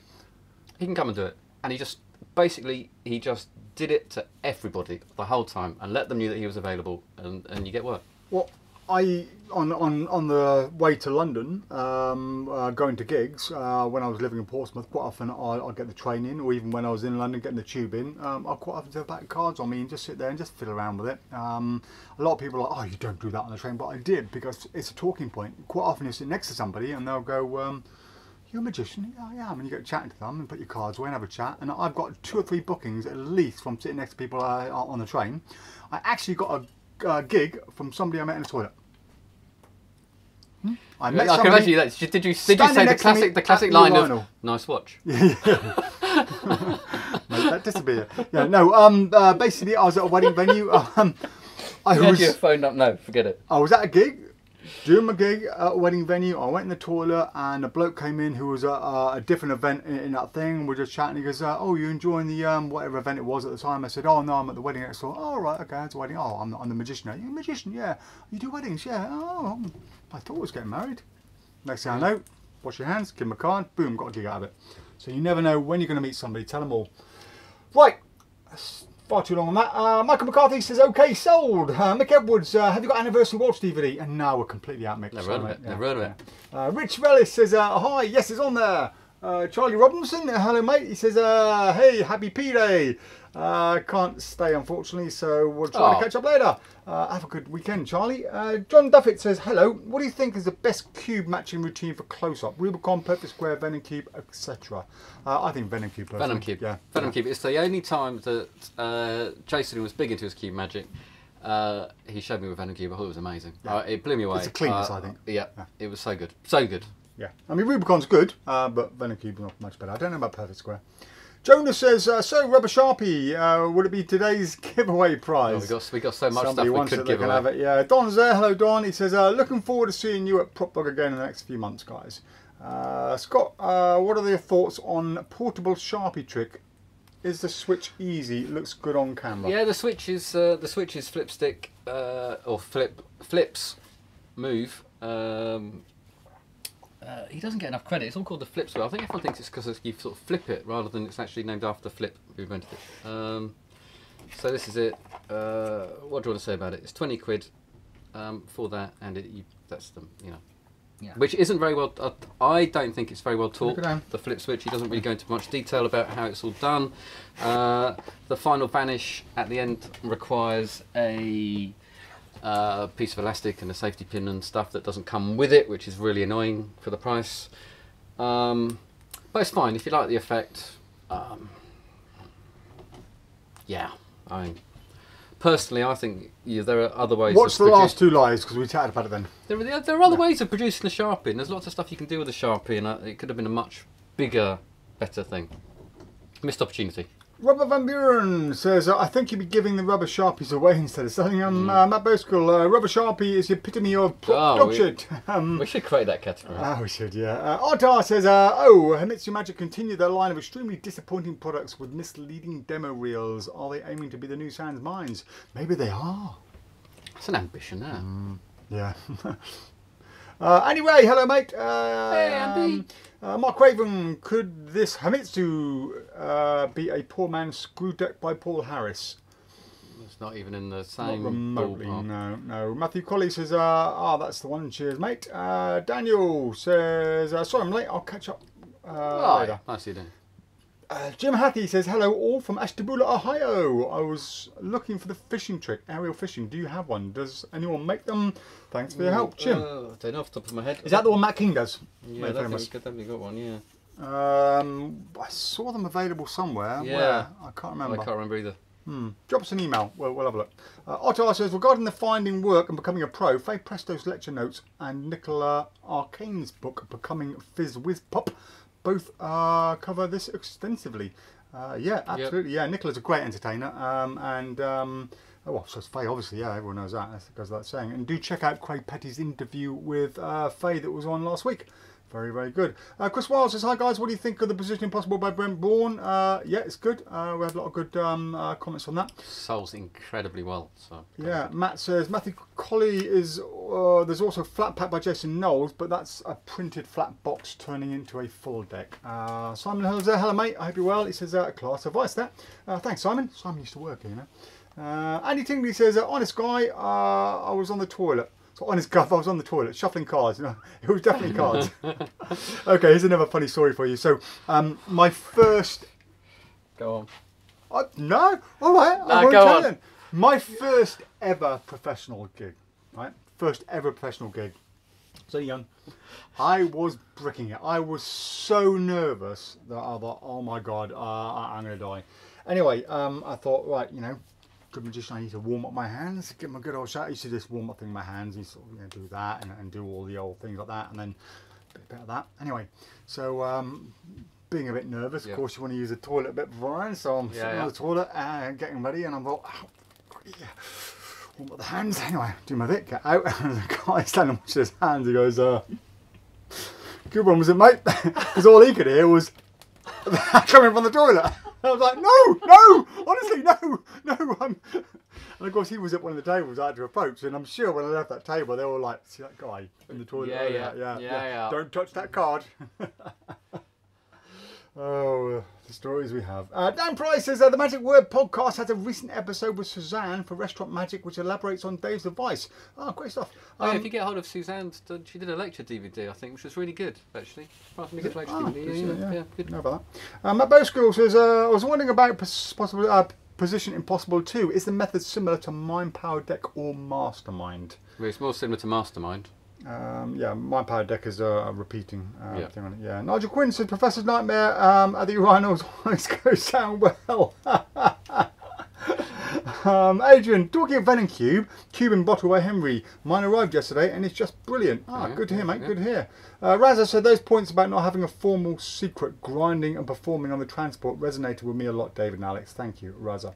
he can come and do it. And he just did it to everybody the whole time and let them know that he was available, and you get work. Well, on the way to London, going to gigs, when I was living in Portsmouth, quite often I'd get the train in, or even when I was in London getting the tube in, I'd quite often have a pack of cards on me and just sit there and just fiddle around with it. A lot of people are like, oh, you don't do that on the train, but I did, because it's a talking point. Quite often you sit next to somebody and they'll go, you're a magician? Yeah, I am. And you get chatting to them and put your cards away and have a chat. And I've got 2 or 3 bookings at least from sitting next to people on the train. I actually got a gig from somebody I met in the toilet. I met I can imagine that. Did you say the classic line of "nice watch"? Yeah. Mate, that disappeared. Yeah, no. Basically, I was at a wedding venue. You phoned up. No, forget it. I was at a gig, doing my gig at a wedding venue. I went in the toilet, and a bloke came in who was at a different event in that thing. We're just chatting. He goes, "Oh, you enjoying the whatever event it was at the time?" I said, "Oh no, I'm at the wedding next door." "Oh right, okay, it's a wedding. Oh, I'm the magician." "Are you a magician?" "Yeah." "You do weddings?" "Yeah." "Oh, I thought I was getting married." Next thing I know, wash your hands, give them a card, boom, got a gig out of it. So you never know when you're going to meet somebody. Tell them all. Right, that's far too long on that. Michael McCarthy says, okay, sold. Mick Edwards, have you got Anniversary Watch DVD? And no, we're completely out, Mick. Never heard of it. Never heard of it. Rich Rellis says, hi, yes, it's on there. Charlie Robinson, hello mate. He says, hey, happy P-Day. Can't stay unfortunately, so we'll try to catch up later. Have a good weekend, Charlie. John Duffett says, hello, what do you think is the best cube matching routine for close-up? Rubicon, Perfect Square, Venom Cube, etc. I think Venom Cube personally. Venom Cube, yeah. Venom Cube. It's the only time that Jason, who was big into his cube magic, he showed me with Venom Cube. I thought it was amazing. Yeah. It blew me away. It's the cleanest, I think. Yeah, it was so good. So good. Yeah. I mean, Rubicon's good, but Venom Cube is not much better. I don't know about Perfect Square. Jonas says, so Rubber Sharpie, would it be today's giveaway prize? Oh, we got so much Somebody stuff we wants could it, give they can away. have it. Yeah, Don's there. Hello, Don. He says, looking forward to seeing you at PropDog again in the next few months, guys. Scott, what are your thoughts on portable Sharpie trick? Is the switch easy? It looks good on camera. Yeah, the switch is flip stick or flips move. He doesn't get enough credit. It's all called the flip wheel. I think everyone thinks it's because you sort of flip it rather than it's actually named after the flip who invented it. So this is it. What do you want to say about it? It's 20 quid for that, and that's the Yeah. which isn't very well. I don't think it's very well taught. Look at that. The flip switch. He doesn't really go into much detail about how it's all done. The final vanish at the end requires a piece of elastic and a safety pin and stuff that doesn't come with it, which is really annoying for the price. But it's fine if you like the effect. Yeah, I mean, personally, I think there are other ways. What's the last two lies? Because we chatted about it then. There are other ways of producing a Sharpie, and there's lots of stuff you can do with a Sharpie, and it could have been a much bigger, better thing. Missed opportunity. Robert Van Buren says, I think you'd be giving the rubber Sharpies away instead of selling them. Matt Boskill, rubber Sharpie is the epitome of dog shit. We should create that category. We should, yeah. Artar says, Himitsu Magic continue their line of extremely disappointing products with misleading demo reels. Are they aiming to be the new Sans Mines? Maybe they are. That's an ambition, Yeah. Anyway, hello, mate. Hey, Andy. Mark Raven, could this Himitsu be a poor man's screw deck by Paul Harris? It's not even in the same Not remotely, ballpark. no. Matthew Colley says, that's the one. Cheers, mate. Daniel says, sorry I'm late, I'll catch up later. Nice you doing. Jim Hattie says, hello all from Ashtabula, Ohio. I was looking for the fishing trick, aerial fishing. Do you have one? Does anyone make them? Thanks for your help, Jim. I don't know off the top of my head. Is that the one Matt King does? Yeah, I definitely got one, yeah. I saw them available somewhere. Yeah. Where? I can't remember. I can't remember either. Drop us an email. We'll have a look. Otto says, regarding the finding work and becoming a pro, Faye Presto's lecture notes and Nicola Arcane's book, Becoming Fizz Whiz Pop, both cover this extensively. Yeah, absolutely. Yep. Yeah, Nicola's a great entertainer. Well, so it's Faye, obviously. Yeah, everyone knows that. That goes without saying. And do check out Craig Petty's interview with Faye that was on last week. Very, very good. Chris Wild says, hi guys, what do you think of the Position Impossible by Brent Bourne? Yeah, it's good. We had a lot of good comments on that. Sells incredibly well. So Yeah, Matt says, Matthew Colley is, there's also Flat Pack by Jason Knowles, but that's a printed flat box turning into a full deck. Simon Hill's there, hello mate, I hope you're well. He says, class advice there. Thanks Simon. Simon used to work here, you know. Andy Tingley says, honest guy, I was on the toilet. So honest guy, I was on the toilet, shuffling cards. No, it was definitely cards. Okay, here's another funny story for you. So, my first... Go on. No, all right, I won't tell you. My first ever professional gig, right? First ever professional gig. So young. I was bricking it. I was so nervous that I thought, oh my God, I'm going to die. Anyway, I thought, right, you know, good magician, I need to warm up my hands, give them a good old shot. I used to just warm up thing in my hands, and sort of, do that and do all the old things like that, and then a bit of that. Anyway, so being a bit nervous, of course, you want to use the toilet a bit beforehand, so I'm sitting on the toilet and getting ready, and I thought, warm up the hands. Anyway, do my bit, get out, and the guy standing watching his hands, he goes, good one was it, mate? Because all he could hear was coming from the toilet. I was like, no, honestly, no. And of course, he was at one of the tables I had to approach, and I'm sure when I left that table, they were all like, see that guy in the toilet? Yeah. Don't touch that card. Oh, the stories we have. Dan Price says, the Magic Word podcast has a recent episode with Suzanne for Restaurant Magic, which elaborates on Dave's advice. Oh, great stuff. If you get hold of Suzanne, she did a lecture DVD, I think, which was really good, actually. Apart from a good lecture DVD. Yeah, good. Know about that. Matt Boskill says, I was wondering about possibly Position Impossible 2. Is the method similar to Mind Power Deck or Mastermind? Well, it's more similar to Mastermind. Yeah, Mind Power Deck is a repeating thing on it. Yeah, Nigel Quinn said, Professor's Nightmare at the urinals always goes down well. Adrian, talking of Venom Cuban bottle by Henry. Mine arrived yesterday and it's just brilliant. Good to hear, mate. Good to hear. Razza said those points about not having a formal secret grinding and performing on the transport resonated with me a lot, David and Alex. Thank you, Razza.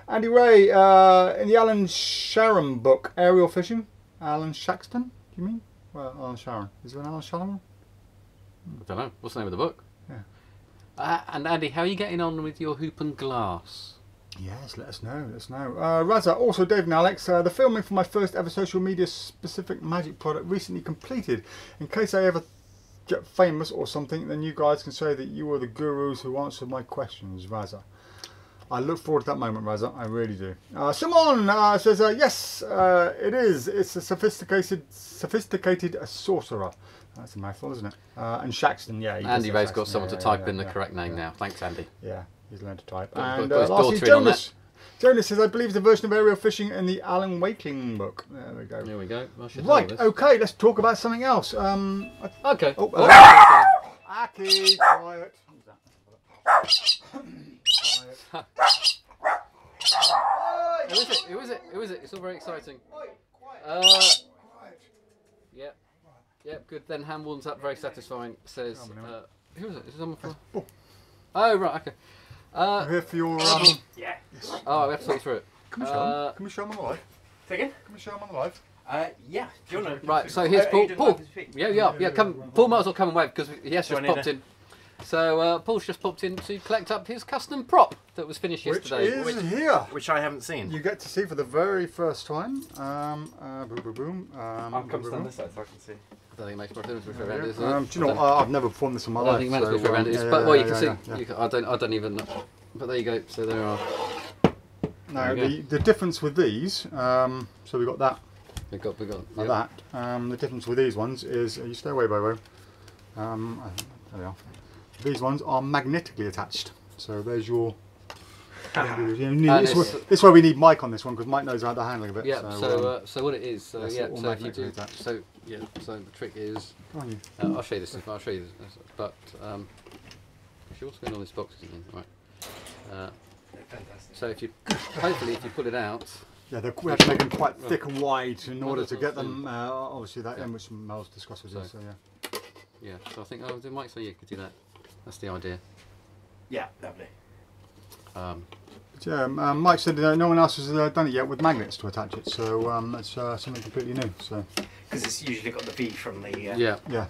Andy Ray, in the Alan Sharon book, Aerial Fishing. Alan Shaxton, do you mean? Well, Alan Sharon. Is there an Alan Sharon? I don't know. What's the name of the book? Yeah. And Andy, how are you getting on with your hoop and glass? Yes, let us know. Let us know. Razza, also Dave and Alex, the filming for my first ever social media specific magic product recently completed. In case I ever get famous or something, then you guys can say that you were the gurus who answered my questions, Razza. I look forward to that moment, Razza. I really do. Simon says, yes, it is. It's a sophisticated sorcerer. That's a mouthful, isn't it? And Shaxton, yeah. Andy Ray's got someone to type in the correct name now. Thanks, Andy. Yeah, he's learned to type. Got And his lastly, daughter in on Jonas. Jonas says, I believe it's a version of aerial fishing in the Alan Wakeling book. There we go. There we go. I should Right, know this. okay, let's talk about something else. Okay. Oh, Aki, quiet. Who is it? Who is it? Who is it? It's all very exciting. Yep. Yep, good. Then hand warms up, very satisfying. Says, who is it? Is it someone from... Oh, right, okay. I'm here for your... Yeah. Oh, we have to talk through it. Can we show him? Can we show him on the live? Say again? Can we show him on the live? Yeah. Do you want to? Right, so here's Paul. Paul. Yeah, come. Paul might as well come and wave because he has just popped in. So Paul's just popped in to collect up his custom prop that was finished yesterday. Which is here. Which I haven't seen. You get to see for the very first time. Boom, boom, boom. I'll come stand this side so I can see. I don't think it makes much difference which way around it is. Do you know what? I've never performed this in my life. I don't think it matters which way around it is. But well, you can see. You can, I don't even know. But there you go. So there are. Now the difference with these, so we got that. We got like that. The difference with these ones is you stay away, Bobo. There we are. These ones are magnetically attached. So there's your. This is why we need Mike on this one because Mike knows how the handling of it. Yeah. So what it is. So yeah. So if you do. Attached. So yeah. So the trick is. Go on, you. I'll show you this. I'll show you this. But actually, what's going on in this box? Right. So if you hopefully if you pull it out. Yeah, we have to make them quite thick and wide in order to get them. Obviously that in which Mel's discussed with us. So yeah. Yeah. So I think the Mike. So yeah, you could do that. That's the idea. Yeah, lovely. Yeah, Mike said no one else has done it yet with magnets to attach it, so it's something completely new. So because it's usually got the V from the. Yeah. Yeah,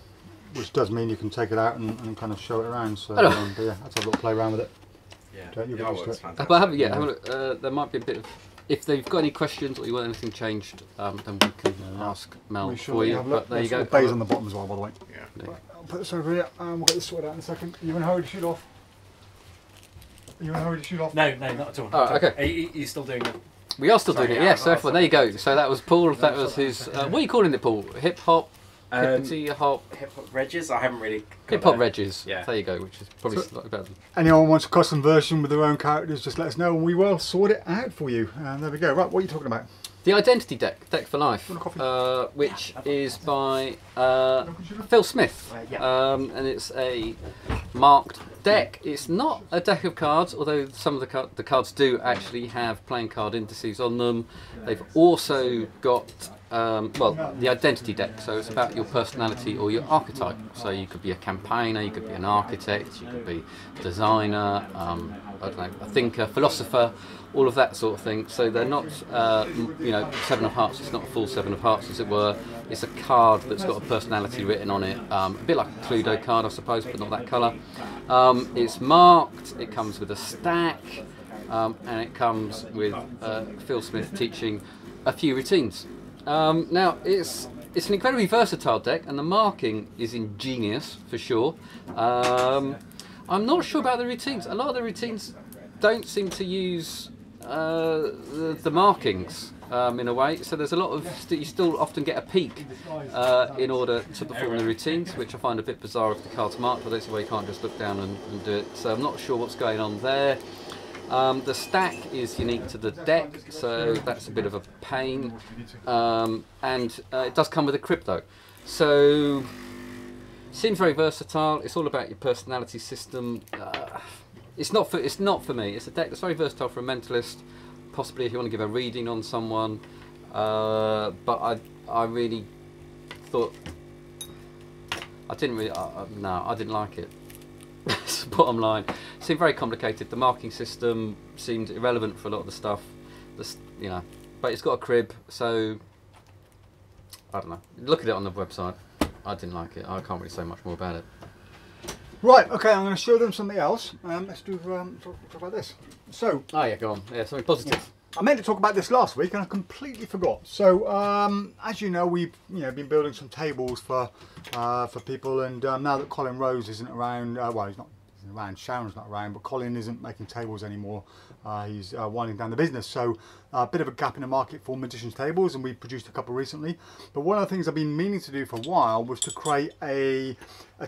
which does mean you can take it out and kind of show it around. So but yeah, let's have a little play around with it. Yeah. You But have a look. There might be a bit of. If they've got any questions or you want anything changed, then we can ask Mel for you. But there you go. Bays on the bottom as well, by the way. Yeah. Right, I'll put this over here and we'll get this sorted out in a second. Are you in a hurry to shoot off? Are you in a hurry to shoot off? No, not at all. Oh, okay. Are you still doing it? We are still doing it, yes. So there you go. So that was Paul. That was his. What are you calling it, Paul? Hip hop, hippity hop. Hip hop Regis. I haven't really. Hip hop Regis. Yeah. There you go. Which is probably slightly better. Anyone wants a custom version with their own characters, just let us know and we will sort it out for you. And there we go. Right, what are you talking about? The Identity Deck for Life, which is by Phil Smith, and it's a marked deck. It's not a deck of cards, although some of the cards do actually have playing card indices on them. They've also got the Identity Deck, so it's about your personality or your archetype. So you could be a campaigner, you could be an architect, you could be a designer, I don't know, a thinker, philosopher, all of that sort of thing. So they're not, Seven of Hearts. It's not a full Seven of Hearts, as it were. It's a card that's got a personality written on it, a bit like a Cluedo card, I suppose, but not that colour. It's marked. It comes with a stack, and it comes with Phil Smith teaching a few routines. Now it's an incredibly versatile deck, and the marking is ingenious for sure. I'm not sure about the routines. A lot of the routines don't seem to use the markings in a way, so there's a lot of you still often get a peek in order to perform the routines, which I find a bit bizarre if the card's marked. I don't see why you can't just look down and do it. So I'm not sure what's going on there. The stack is unique to the deck, so that's a bit of a pain, and it does come with a crypto. So seems very versatile. It's all about your personality system. It's not for me. It's a deck that's very versatile for a mentalist. Possibly if you want to give a reading on someone. But I really thought I didn't really. No, I didn't like it. That's the bottom line. It seemed very complicated. The marking system seemed irrelevant for a lot of the stuff. You know, but it's got a crib, so I don't know. Look at it on the website. I didn't like it. I can't really say much more about it. Right, okay, I'm going to show them something else. Let's do talk about this. So, Oh yeah, go on. Yeah, something positive. I meant to talk about this last week and I completely forgot. So, as you know, we've been building some tables for people, and now that Colin Rose isn't around, well, he's not around, Sharon's not around, but Colin isn't making tables anymore. He's winding down the business, so a bit of a gap in the market for magician's tables, and we produced a couple recently. But one of the things I've been meaning to do for a while was to create a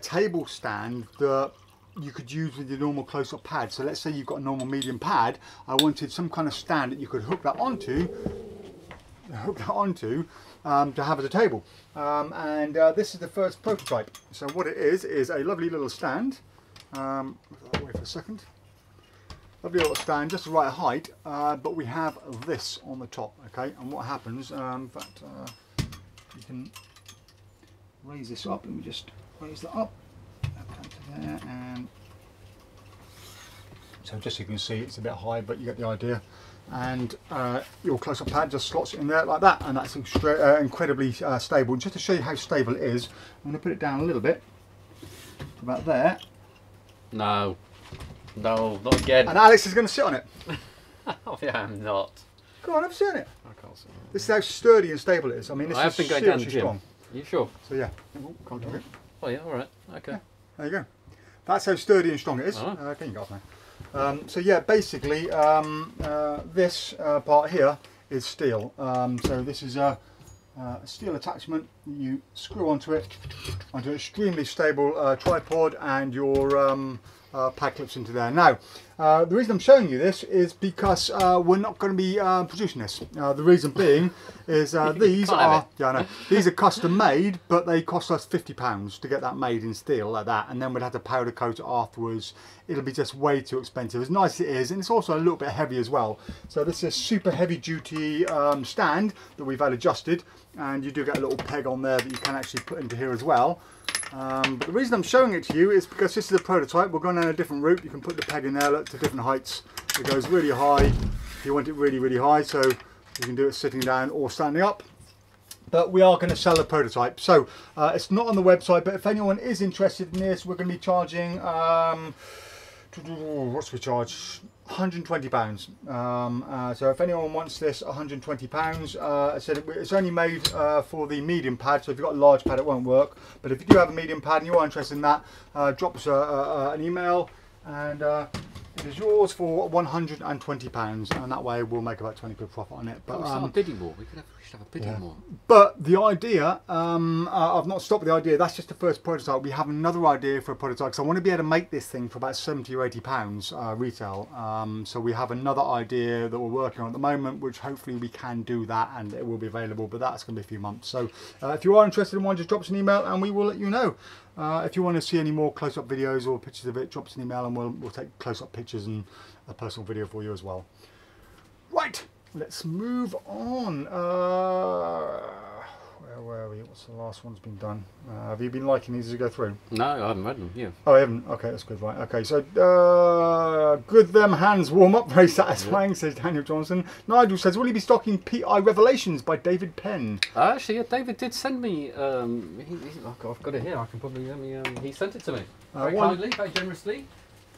table stand that you could use with your normal close-up pad. So let's say you've got a normal medium pad. I wanted some kind of stand that you could hook that onto to have as a table. This is the first prototype. So what it is a lovely little stand. Wait for a second. Lovely little stand, just the right height, but we have this on the top, okay? And what happens, in fact, you can raise this up. Let me just raise that up. There, and so just so you can see, it's a bit high, but you get the idea. And your close-up pad just slots it in there like that, and that's incredibly stable. Just to show you how stable it is, I'm going to put it down a little bit, about there. No, not again. And Alex is going to sit on it. Oh yeah, I'm not. Go on, have a sit on it. I can't sit. This is how sturdy and stable it is. I mean, this I is have been going down the seriously gym. strong. You sure? So yeah. Can't do it. Oh yeah, all right, okay. Yeah, there you go. That's how sturdy and strong it is. Oh. Okay, you got off now. So yeah, basically, this part here is steel. So this is a steel attachment. You screw onto it, onto an extremely stable tripod, and your pad clips into there. Now, the reason I'm showing you this is because we're not going to be producing this. The reason being is these are these are custom made, but they cost us £50 to get that made in steel like that, and then we'd have to powder coat it afterwards. It'll be just way too expensive. As nice as it is, and it's also a little bit heavy as well. So this is a super heavy duty stand that we've had adjusted, and you do get a little peg on there that you can actually put into here as well. But the reason I'm showing it to you is because this is a prototype. We're going down a different route. You can put the peg in there, look, to different heights. It goes really high if you want it really, really high, so you can do it sitting down or standing up. But we are going to sell a prototype, so it's not on the website, but if anyone is interested in this, we're going to be charging what's we charge? £120. So if anyone wants this, £120. I said it's only made for the medium pad, so if you've got a large pad it won't work, but if you do have a medium pad and you are interested in that, drop us an email, and it is yours for £120, and that way we'll make about 20p profit on it. But it's not a bidding war. We should have a bidding war. But the idea, I've not stopped the idea. That's just the first prototype. We have another idea for a prototype, because I want to be able to make this thing for about £70 or £80 retail. So we have another idea that we're working on at the moment, which hopefully we can do that, and it will be available. But that's going to be a few months. So if you are interested in one, just drop us an email and we will let you know. If you want to see any more close-up videos or pictures of it, drop us an email and we'll take close-up pictures and a personal video for you as well. Right, let's move on. Where were we? What's the last one's been done? Have you been liking these as you go through? No, I haven't read them. Yeah. Oh, I haven't. Okay, that's good. Right. Okay, so good. Them hands warm up. Very satisfying, says Daniel Johnson. Nigel says, will you be stocking PI Revelations by David Penn? Actually, David did send me. I've got it here. I can probably let me. He sent it to me very kindly, very generously.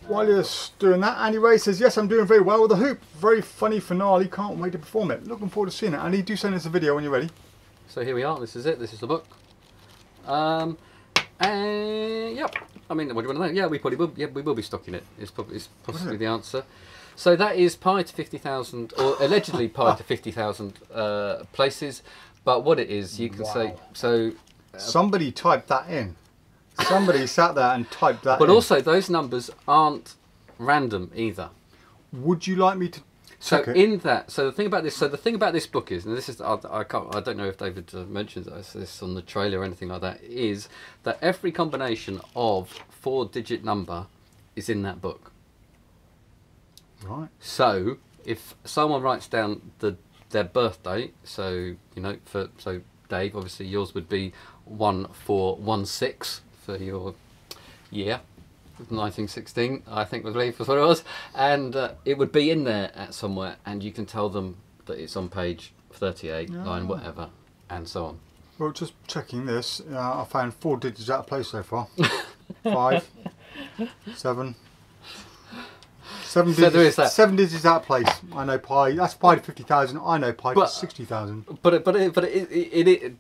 While you're doing that, Andy Ray says, yes, I'm doing very well with the hoop. Very funny finale. Can't wait to perform it. Looking forward to seeing it. Andy, do send us a video when you're ready. So here we are. This is it. This is the book. And yep. I mean, what do you want to know? Yeah, we probably will. Yeah, we will be stocking it. It's possibly the answer. So that is pi to 50,000, or allegedly pi to 50,000 places. But what it is, you can say. So somebody typed that in. Somebody sat there and typed that in. But also, those numbers aren't random either. Would you like me to? So in that, so the thing about this book is, and this is, I don't know if David mentions this on the trailer or anything like that, is that every combination of 4-digit number is in that book. Right. So if someone writes down their birthday, so so Dave, obviously yours would be 1416 for your year. 1916, I think, was what it was, and it would be in there at somewhere, and you can tell them that it's on page 38, line whatever, and so on. Well, just checking this, I found 4 digits out of place so far. 5, 7. 7 So there is digits, that. 7 digits out of place. I know pi. That's pi to 50,000. I know pi to 60,000.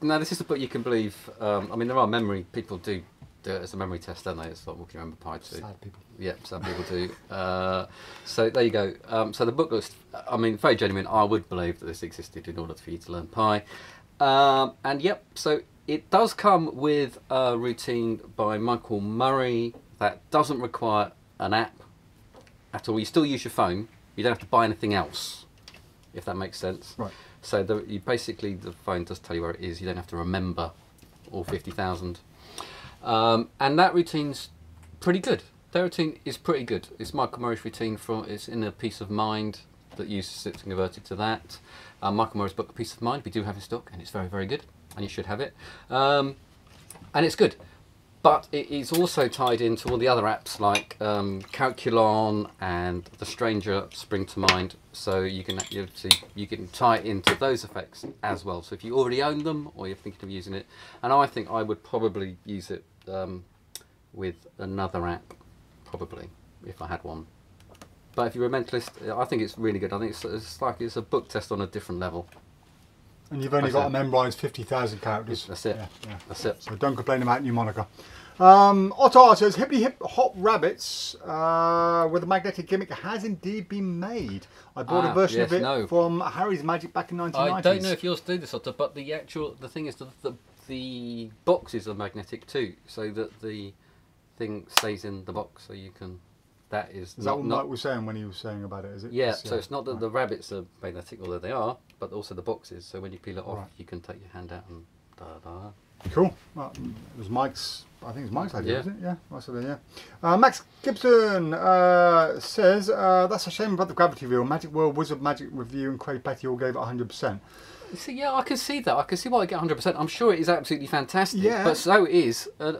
Now this is the book you can believe. I mean, there are memory people do it as a memory test, don't they? It's like walking around with pi to. Sad people. Yeah, some people do. So there you go. So the book looks, I mean, very genuine. I would believe that this existed in order for you to learn pi. And yep, so it does come with a routine by Michael Murray that doesn't require an app at all. You still use your phone. You don't have to buy anything else, if that makes sense. Right. So basically the phone does tell you where it is. You don't have to remember all 50,000. And that routine's pretty good. Their routine is pretty good. It's Michael Murray's routine it's in a Peace of Mind that uses it and converted to that. Michael Murray's book, Peace of Mind, we do have in stock, and it's very, very good, and you should have it. And it's good. But it is also tied into all the other apps like Calculon and The Stranger spring to mind. So you can tie it into those effects as well. So if you already own them or you're thinking of using it, and I think I would probably use it with another app, probably, if I had one. But if you're a mentalist, I think it's really good. I think it's a book test on a different level. And you've only got to memorise 50,000 characters. That's it. Yeah. That's it. So don't complain about new moniker. Otto says, Hippity Hip Hop Rabbits with a magnetic gimmick has indeed been made. I bought a version of it from Harry's Magic back in 1990s. I don't know if yours do this, Otto, but the thing is that the boxes are magnetic too, so that the thing stays in the box, so you can. Is that what Mike was saying when he was saying about it? Is it? Yeah. So it's not that the rabbits are magnetic, although they are, but also the boxes. So when you peel it off, you can take your hand out and da-da. Cool. Well, it was Mike's. I think it's Mike's idea, wasn't it? Yeah, Mike's idea. Yeah. Max Gibson says that's a shame about the gravity wheel. Magic World, Wizard Magic Review, and Craig Petty all gave it 100%. So yeah, I can see that. I can see why I get 100%. I'm sure it is absolutely fantastic. Yeah. But so is an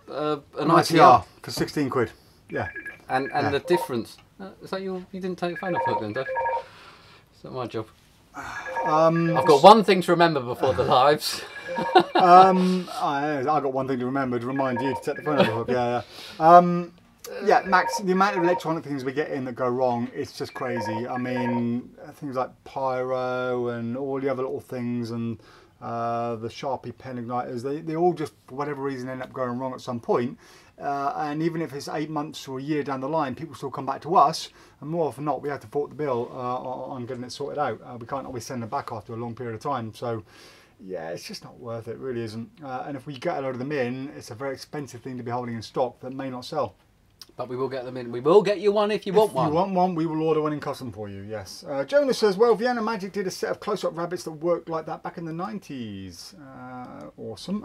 ITR for 16 quid. Yeah. And the difference. Is that you didn't take the phone off hook then, Dave? Is that my job? I've got one thing to remember before the lives. I got one thing to remember to remind you to take the phone off the hook. Yeah, Max, the amount of electronic things we get in that go wrong, it's just crazy. I mean, things like pyro and all the other little things and the Sharpie pen igniters, they all just, for whatever reason, end up going wrong at some point. And even if it's 8 months or a year down the line, people still come back to us, and more often than not, we have to foot the bill on getting it sorted out. We can't always send them back after a long period of time. So, yeah, it's just not worth it. It really isn't. And if we get a load of them in, it's a very expensive thing to be holding in stock that may not sell. But we will get them in. We will get you one if you want one. If you want one, we will order one in custom for you, yes. Jonas says, well, Vienna Magic did a set of close-up rabbits that worked like that back in the 90s. Awesome.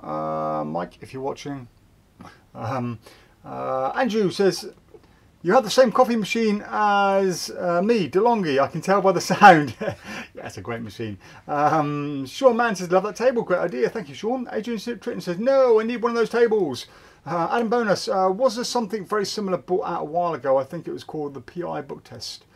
Mike, if you're watching. Andrew says, you have the same coffee machine as me, DeLonghi. I can tell by the sound. Yeah, it's a great machine. Sean Mann says, love that table. Great idea. Thank you, Sean. Adrian Tritton says, no, I need one of those tables. Adam Bonus, was there something very similar bought out a while ago? I think it was called the PI book test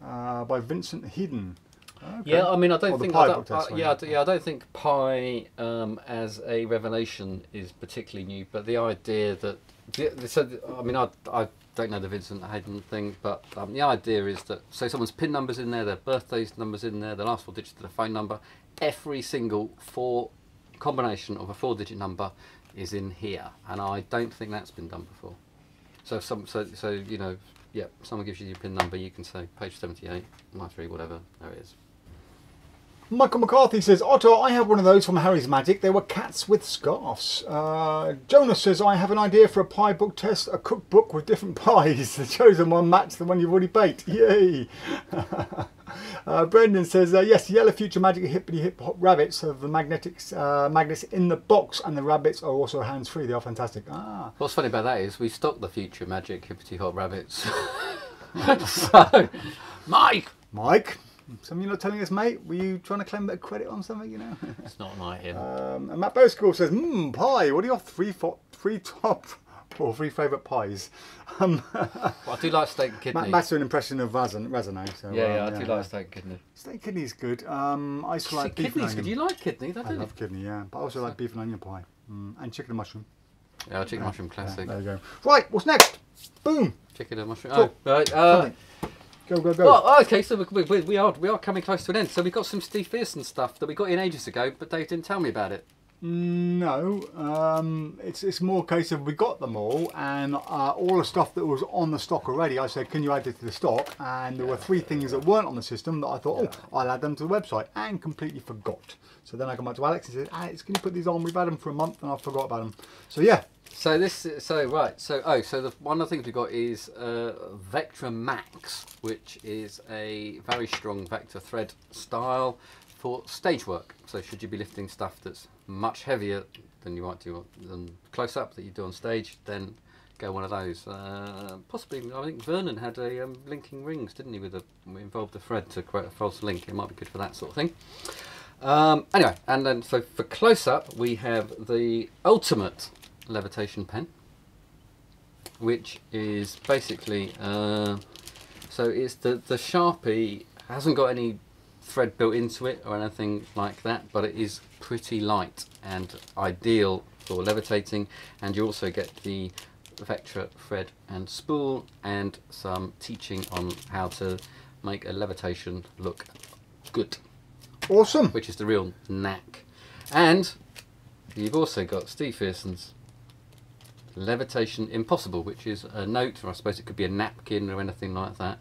by Vincent Hedden. Okay. Yeah, I mean, I don't think. I don't think Pi as a revelation is particularly new, but the idea that I mean, I don't know the Vincent Hayden thing, but the idea is that someone's PIN numbers in there, their birthdays numbers in there, the last 4 digits of their phone number, every single combination of a 4-digit number is in here, and I don't think that's been done before. So you know, yeah, someone gives you your PIN number, you can say page 78, 93, whatever, there it is. Michael McCarthy says, Otto, I have one of those from Harry's Magic. They were cats with scarves. Jonas says, I have an idea for a pie book test, a cookbook with different pies. The chosen one matched the one you've already baked. Yay! Brendan says, yes, Yellow Future Magic Hippity Hip Hop Rabbits have the magnets in the box, and the rabbits are also hands-free. They are fantastic. What's funny about that is we stock the Future Magic Hippity Hop Rabbits. So Mike! Mike, something you're not telling us, mate? Were you trying to claim a bit of credit on something, you know? It's not like him. And Matt Boscoe says, pie, what are your three top or three favourite pies? Well, I do like steak and kidney. Matt's an impression of Razano. So, Yeah, I do like steak and kidney. Steak and kidney's good. I also like beef and Kidney's onion. good. You like kidney, don't I you? love kidney, yeah. But I also like beef and onion pie. And chicken and mushroom. Yeah, chicken mushroom classic. There you go. Right, what's next? Boom. Chicken and mushroom. Cool. Oh, right. Go. Well, okay, so we are coming close to an end. So we got some Steve Pearson stuff that we got in ages ago, but Dave didn't tell me about it. No, it's more a case of we got them all, and all the stuff that was on the stock already, I said, can you add it to the stock? And there were 3 things that weren't on the system that I thought, I'll add them to the website, and completely forgot. So then I come back to Alex and said, Alex, can you put these on? We've had them for a month and I forgot about them. So yeah. So the one of the things we got is Vectra Max, which is a very strong Vector thread style for stage work. So should you be lifting stuff that's much heavier than you might do than close up that you do on stage, then go one of those. Possibly, I think Vernon had a linking rings, didn't he? Involved a thread to create a false link. It might be good for that sort of thing. Anyway, and then so for close up, we have the ultimate Levitation Pen, which is basically so it's the Sharpie hasn't got any thread built into it or anything like that, but it is pretty light and ideal for levitating, and you also get the Vectra thread and spool and some teaching on how to make a levitation look good. Awesome. Which is the real knack. And you've also got Steve Pearson's Levitation Impossible, which is a note, or I suppose it could be a napkin or anything like that,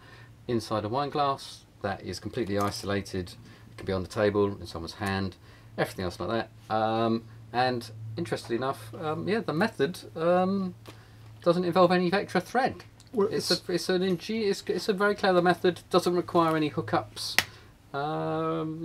inside a wine glass that is completely isolated. It can be on the table, in someone's hand, everything else like that. And interestingly enough, the method doesn't involve any Vectra thread. Well, it's a very clever method. Doesn't require any hookups.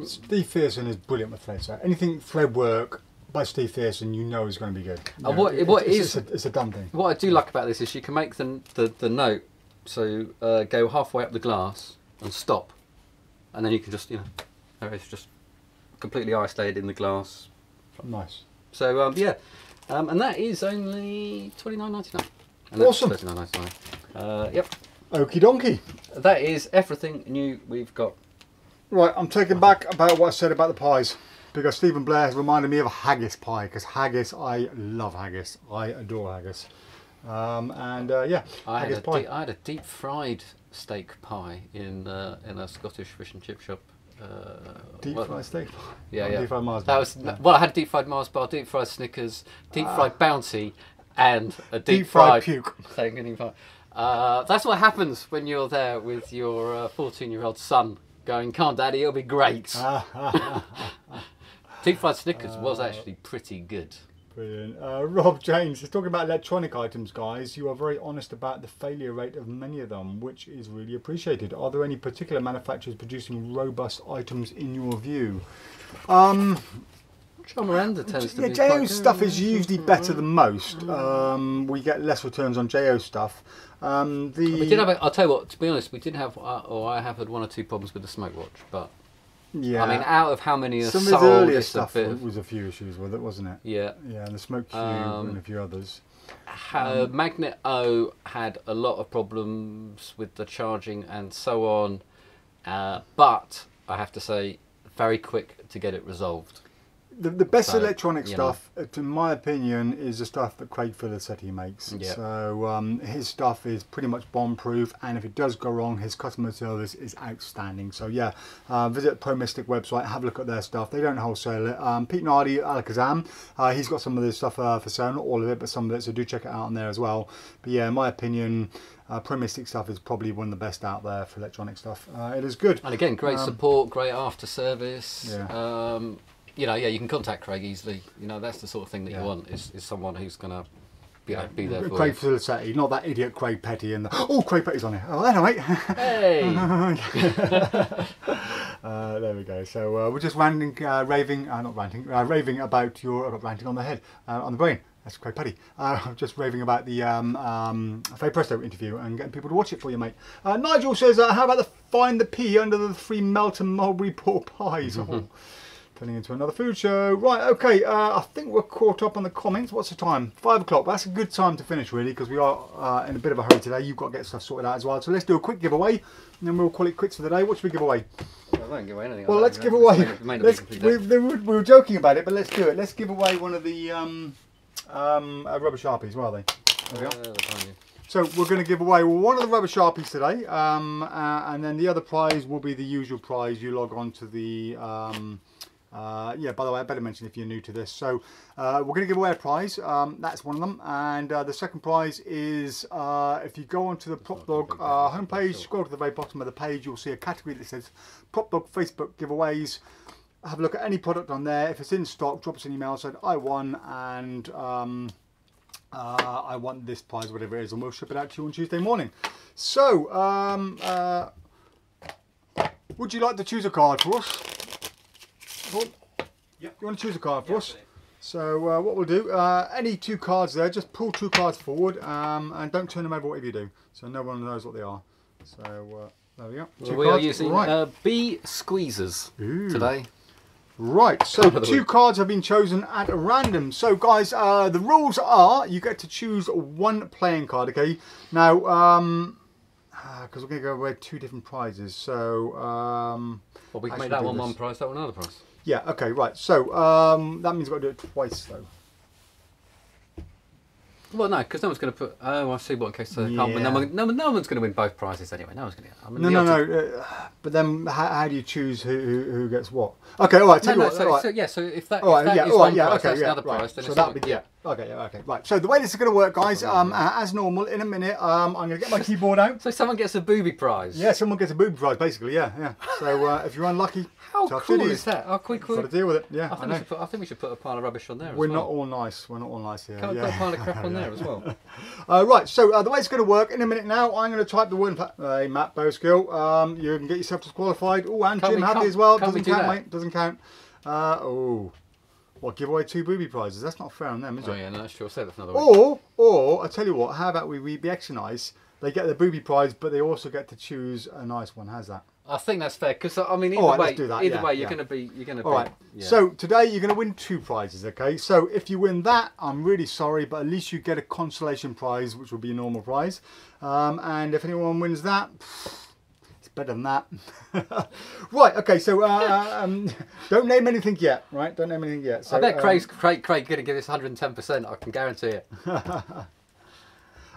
Steve Pearson is brilliant with thread. So anything thread work by Steve Pearson, you know is going to be good. It's a dumb thing. What I do like about this is you can make the note so go halfway up the glass and stop, and then you can just it's just completely isolated in the glass. Nice. So and that is only $29.99. Awesome. $39.99. Yep. Okie donkey. That is everything new we've got. Right, I'm taking back about what I said about the pies, because Stephen Blair has reminded me of a haggis pie, because haggis, I love haggis. I adore haggis. I had a deep fried steak pie in a Scottish fish and chip shop. Deep fried steak pie? Yeah. Deep fried Mars bar. bar. Well, I had deep fried Mars bar, deep fried Snickers, deep fried Bounty, and a deep fried puke. That's what happens when you're there with your 14-year-old son going, "Come on, Daddy, it'll be great." Deep fried Snickers was actually pretty good. Brilliant. Rob James is talking about electronic items, guys. You are very honest about the failure rate of many of them, which is really appreciated. Are there any particular manufacturers producing robust items in your view? John Miranda tends to be JO's stuff is usually better than most. We get less returns on JO's stuff. We did have. I'll tell you what. To be honest, we did have, or I have had 1 or 2 problems with the smokewatch, but yeah. I mean, out of how many are some sold, of his earlier it's stuff was a few issues with it, wasn't it? Yeah. Yeah, and the smoke cube and a few others. Magnet O had a lot of problems with the charging and so on, but I have to say, very quick to get it resolved. The best electronic stuff, in my opinion, is the stuff that Craig Filicetti makes. Yep. So his stuff is pretty much bomb-proof, and if it does go wrong, his customer service is outstanding. So yeah, visit the Pro Mystic website, have a look at their stuff. They don't wholesale it. Pete Nardi, Alakazam, he's got some of this stuff for sale, not all of it, but some of it, so do check it out on there as well. But yeah, in my opinion, Pro Mystic stuff is probably one of the best out there for electronic stuff. It is good. And again, great support, great after service. Yeah. You can contact Craig easily. That's the sort of thing that you want is someone who's going to be there for Craig you. Filicetti, not that idiot Craig Petty. Craig Petty's on here. Oh, hello, mate. Hey! There we go. So we're just raving about your, ranting on the head, on the brain. That's great, Paddy. I'm just raving about the Faye Presto interview and getting people to watch it for you, mate. Nigel says, how about the find the pea under the 3 Melton Mulberry pork pies? Oh, turning into another food show. Right, okay, I think we're caught up on the comments. What's the time? 5 o'clock. That's a good time to finish, really, because we are in a bit of a hurry today. You've got to get stuff sorted out as well. So let's do a quick giveaway, and then we'll call it quits for the day. What should we give away? I won't give away anything. Well, let's give away. We were joking about it, but let's do it. Let's give away one of the rubber Sharpies. Where are they? There we are. So we're going to give away one of the rubber Sharpies today, and then the other prize will be the usual prize. You log on to the yeah, by the way, I better mention if you're new to this. So we're going to give away a prize. That's one of them. And the second prize is if you go onto the PropDog homepage, scroll to the very bottom of the page, you'll see a category that says PropDog Facebook giveaways. Have a look at any product on there. If it's in stock, drop us an email, say I won and I want this prize, whatever it is, and we'll ship it out to you on Tuesday morning. So would you like to choose a card for us? Yep. You want to choose a card for us? So what we'll do, any 2 cards there, just pull 2 cards forward and don't turn them over whatever you do, so no one knows what they are. So there we go. So we are using B squeezers today. Right, so 2 cards have been chosen at random. So guys, the rules are you get to choose 1 playing card, okay? Now, because we're going to go away 2 different prizes, so... well, we can make that one prize, that one another prize. Yeah, okay, right. So that means we've got to do it twice, though. Well, no, because no one's going to put... Oh, I see what in case they can't win. No one's going to win both prizes anyway. No one's going to... I mean, no. But then how do you choose who gets what? Okay, all right, tell you what. So if that is one prize, that's another prize, then so that would be... Yeah. Okay, right. So the way this is going to work, guys, as normal, in a minute, I'm going to get my keyboard out. So someone gets a booby prize? Yeah, someone gets a booby prize, basically, yeah. So if you're unlucky... How cool is that? Oh, quick. Got to deal with it, yeah. I think we should put a pile of rubbish on there as well. We're not all nice here. Can't we put a pile of crap on there as well? Right, so the way it's going to work, in a minute now, I'm going to type the word, Matt Bowskill, you can get yourself disqualified. Oh, and Jim Hadley as well. Doesn't count, mate, doesn't count. What, give away 2 booby prizes? That's not fair on them, is it? Oh yeah, no, that's true. I'll say that for another week. Or, I tell you what, how about we be extra nice? They get the booby prize, but they also get to choose a nice one. How's that? I think that's fair because I mean either way, you're going to be. All right. Yeah. So today you're going to win 2 prizes. Okay. So if you win that, I'm really sorry, but at least you get a consolation prize, which will be a normal prize. And if anyone wins that, it's better than that. Right. Okay. So don't name anything yet. Right. Don't name anything yet. So, I bet Craig's going to give this 110%. I can guarantee it.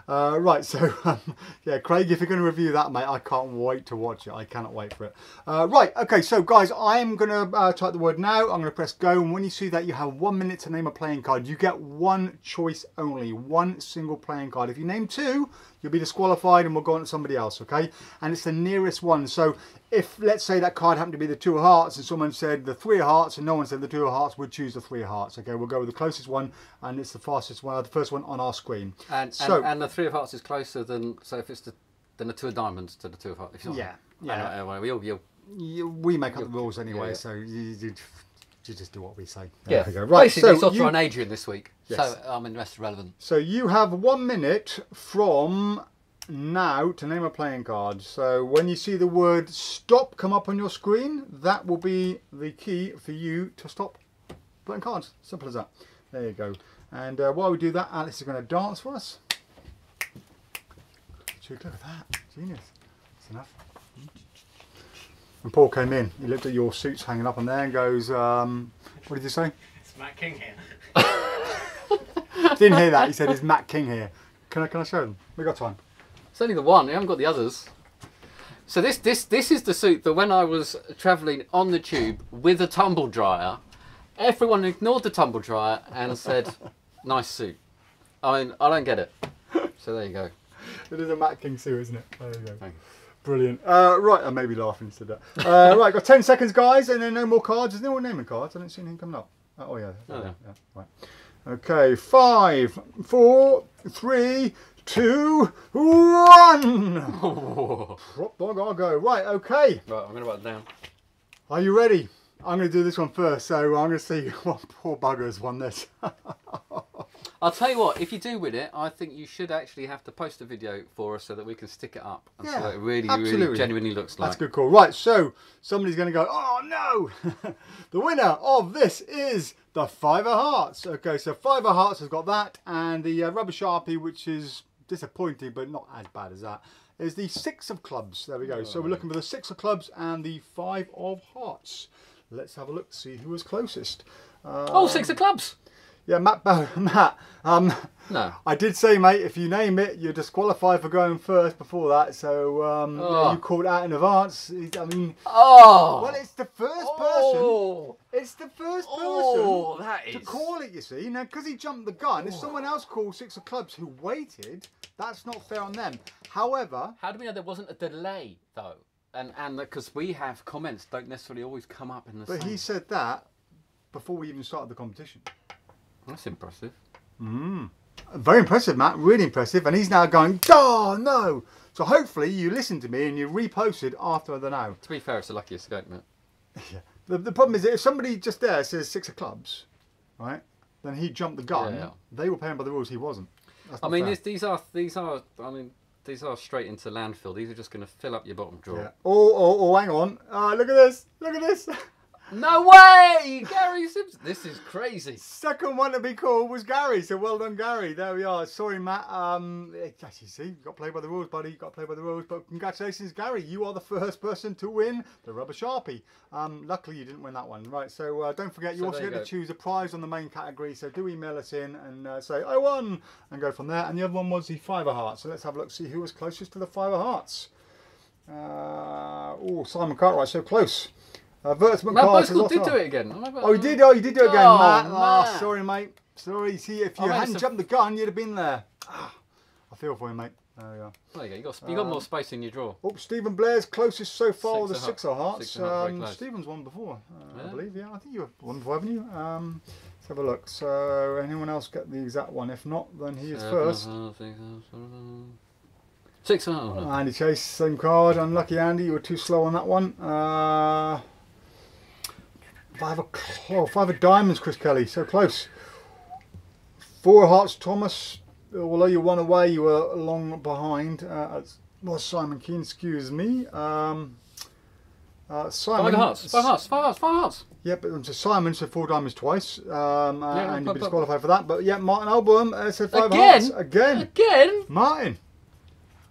Right, so yeah, Craig, if you're going to review that, mate, I can't wait to watch it. I cannot wait for it. Right, okay, so guys, I am going to type the word now. I'm going to press go, and when you see that, you have 1 minute to name a playing card. You get 1 choice only, 1 single playing card. If you name 2, you'll be disqualified, and we'll go on to somebody else, okay? And it's the nearest one. So if, let's say, that card happened to be the 2 of hearts, and someone said the 3 of hearts, and no one said the 2 of hearts, we'd choose the 3 of hearts, okay? We'll go with the closest one, and it's the fastest one, the first one on our screen. And the 3 of hearts is closer than, so if it's the 2 of diamonds to the 2 of hearts. Yeah. We make up the rules anyway, so you just do what we say. There we go. Right, basically, it's Otter and Adrian this week. Yes. So I mean, the rest is relevant. So you have 1 minute from now to name a playing card. So when you see the word stop come up on your screen, that will be the key for you to stop playing cards. Simple as that. There you go. And while we do that, Alice is going to dance for us. Look at that. Genius. That's enough. When Paul came in, he looked at your suits hanging up on there and goes, what did you say? It's Matt King here. Didn't hear that. He said, is Matt King here? Can I show them? We got time. It's only the one. I haven't got the others. So this is the suit that when I was travelling on the tube with a tumble dryer, everyone ignored the tumble dryer and said, nice suit. I mean, I don't get it. So there you go. It is a Matt King suit, isn't it? There you go. Thanks. Brilliant. Right, I may be laughing instead of that. Right, got 10 seconds, guys, and then no more cards. Is anyone naming cards? I don't see anything coming up. Oh, yeah. Yeah. Right. Okay, 5, 4, 3, 2, 1. PropDog, I'll go. Right, okay. Right, I'm going to write it down. Are you ready? I'm going to do this one first, so I'm going to see what poor bugger's won this. I'll tell you what, if you do win it, I think you should actually have to post a video for us so that we can stick it up and so that it really genuinely looks like. That's a good call. Right, so somebody's going to go, oh no! The winner of this is the Five of Hearts. Okay, so Five of Hearts has got that, and the Rubber Sharpie, which is disappointing but not as bad as that, is the Six of Clubs. There we go. So we're looking for the Six of Clubs and the Five of Hearts. Let's have a look to see who was closest. Oh, Six of Clubs! Yeah, Matt, no. I did say, mate, if you name it, you're disqualified for going first before that. So yeah, you called out in advance. I mean, well, it's the first person. It's the first person to call it, you see. Now, because he jumped the gun, if someone else called Six of Clubs who waited, that's not fair on them. However... How do we know there wasn't a delay, though? And because we have comments don't necessarily always come up in the same. But he said that before we even started the competition. That's impressive. Very impressive, Matt. Really impressive. And he's now going, oh, no. So hopefully you listened to me and you reposted after the no. To be fair, it's the luckiest escape, Matt. Yeah. The problem is that if somebody just there says Six of Clubs, right, then he jumped the gun. Yeah. They were playing by the rules. He wasn't. I mean, these are straight into landfill. These are just going to fill up your bottom drawer. Yeah. Oh, hang on. Look at this. Look at this. No way! Gary Simpson. This is crazy. Second one to be called was Gary, so well done, Gary. There we are. Sorry, Matt. As you see, you've got to play by the rules, buddy. You've got to play by the rules. But congratulations, Gary. You are the first person to win the Rubber Sharpie. Luckily, you didn't win that one. Right, so don't forget, you also get to choose a prize on the main category. So do email us in and say, I won, and go from there. And the other one was the Five of Hearts. So let's have a look, see who was closest to the Five of Hearts. Oh, Simon Cartwright, so close. Matt Bosco did do it again. Oh, he did. Oh, you did do it again, Matt. Matt. Oh, sorry, mate. Sorry. See, if you hadn't jumped the gun, you'd have been there. I feel for you, mate. There we go. There you go. You got more space in your drawer. Oh, Stephen Blair's closest so far with the Six of Hearts. Stephen's won before, I believe. Yeah, I think you won before, haven't you? Let's have a look. So, anyone else get the exact one? If not, then he is first. Six of Hearts. Andy Chase, same card. Unlucky, Andy. You were too slow on that one. Five of Diamonds, Chris Kelly. So close. Four of Hearts, Thomas. Although you won away, you were long behind. Was Simon Keane? Excuse me. Simon. Five of Hearts. Yeah, but to Simon said Four Diamonds twice, and you've been disqualified for that. But yeah, Martin Album said Five of Hearts again. Martin.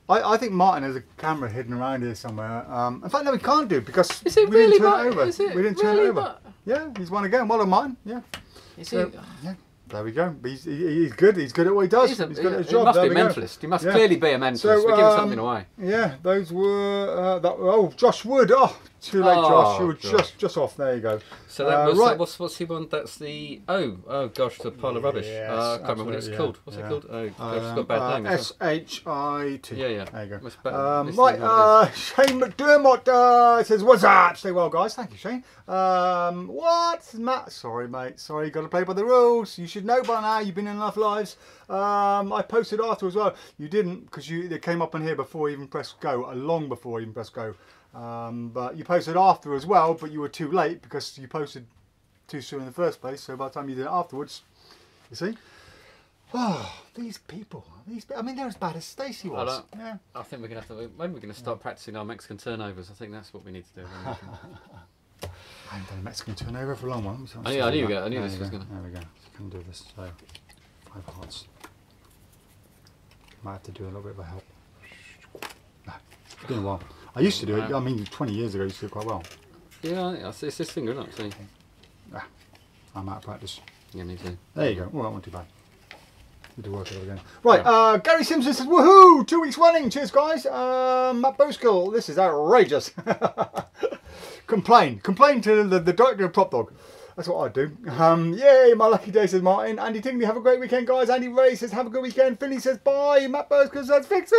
I think Martin has a camera hidden around here somewhere. In fact, no, we can't do because we didn't turn it over. We didn't turn it over. Yeah, he's won again. Well done, Martin. Yeah. Yeah. There we go. He's good. He's good at what he does. He's good at his job. He must be a mentalist. He must clearly be a mentalist. So, we're giving something away. Yeah, those were Josh Wood. Oh, too late, Josh. You were just off. There you go. So that was right. What's he won? That's the gosh, the pile of rubbish. Yes, I can't remember what it's called. What's it called? Oh gosh, it's got a bad name. SHIT. Yeah. There you go. Right. Shane McDermott says, "What's up?" Stay well, guys. Thank you, Shane. What, Matt? Sorry, mate. Sorry, you got to play by the rules. You should know by now. You've been in enough lives. I posted after as well. You didn't because they came up on here before you even pressed go, long before you even pressed go. But you posted after as well, but you were too late because you posted too soon in the first place. So by the time you did it afterwards, you see. Oh, these people. I mean, they're as bad as Stacey was. I think we're going to start practicing our Mexican turnovers. I think that's what we need to do. I haven't done a Mexican turnover for a long one. I knew this was going to. There we go. I can do this. So, Five Hearts. Might have to do a little bit of a help. No, it's been a while. I used to do it. I mean, 20 years ago, I used to do it quite well. Yeah, it's this finger, isn't it? I'm out of practice. Yeah, me too. There you go. Well, that wasn't too bad. Need to work it out again. Right, Gary Simpson says, woohoo! 2 weeks running. Cheers, guys. Matt Boskill, this is outrageous. Complain to the director of PropDog. That's what I do. Yay, my lucky day, says Martin. Andy Tingley, have a great weekend, guys. Andy Ray says, have a good weekend. Finley says, bye. Matt Boskill says, fix.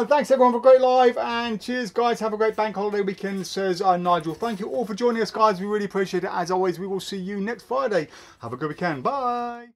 Thanks, everyone, for a great live. And cheers, guys. Have a great bank holiday weekend, says Nigel. Thank you all for joining us, guys. We really appreciate it. As always, we will see you next Friday. Have a good weekend. Bye.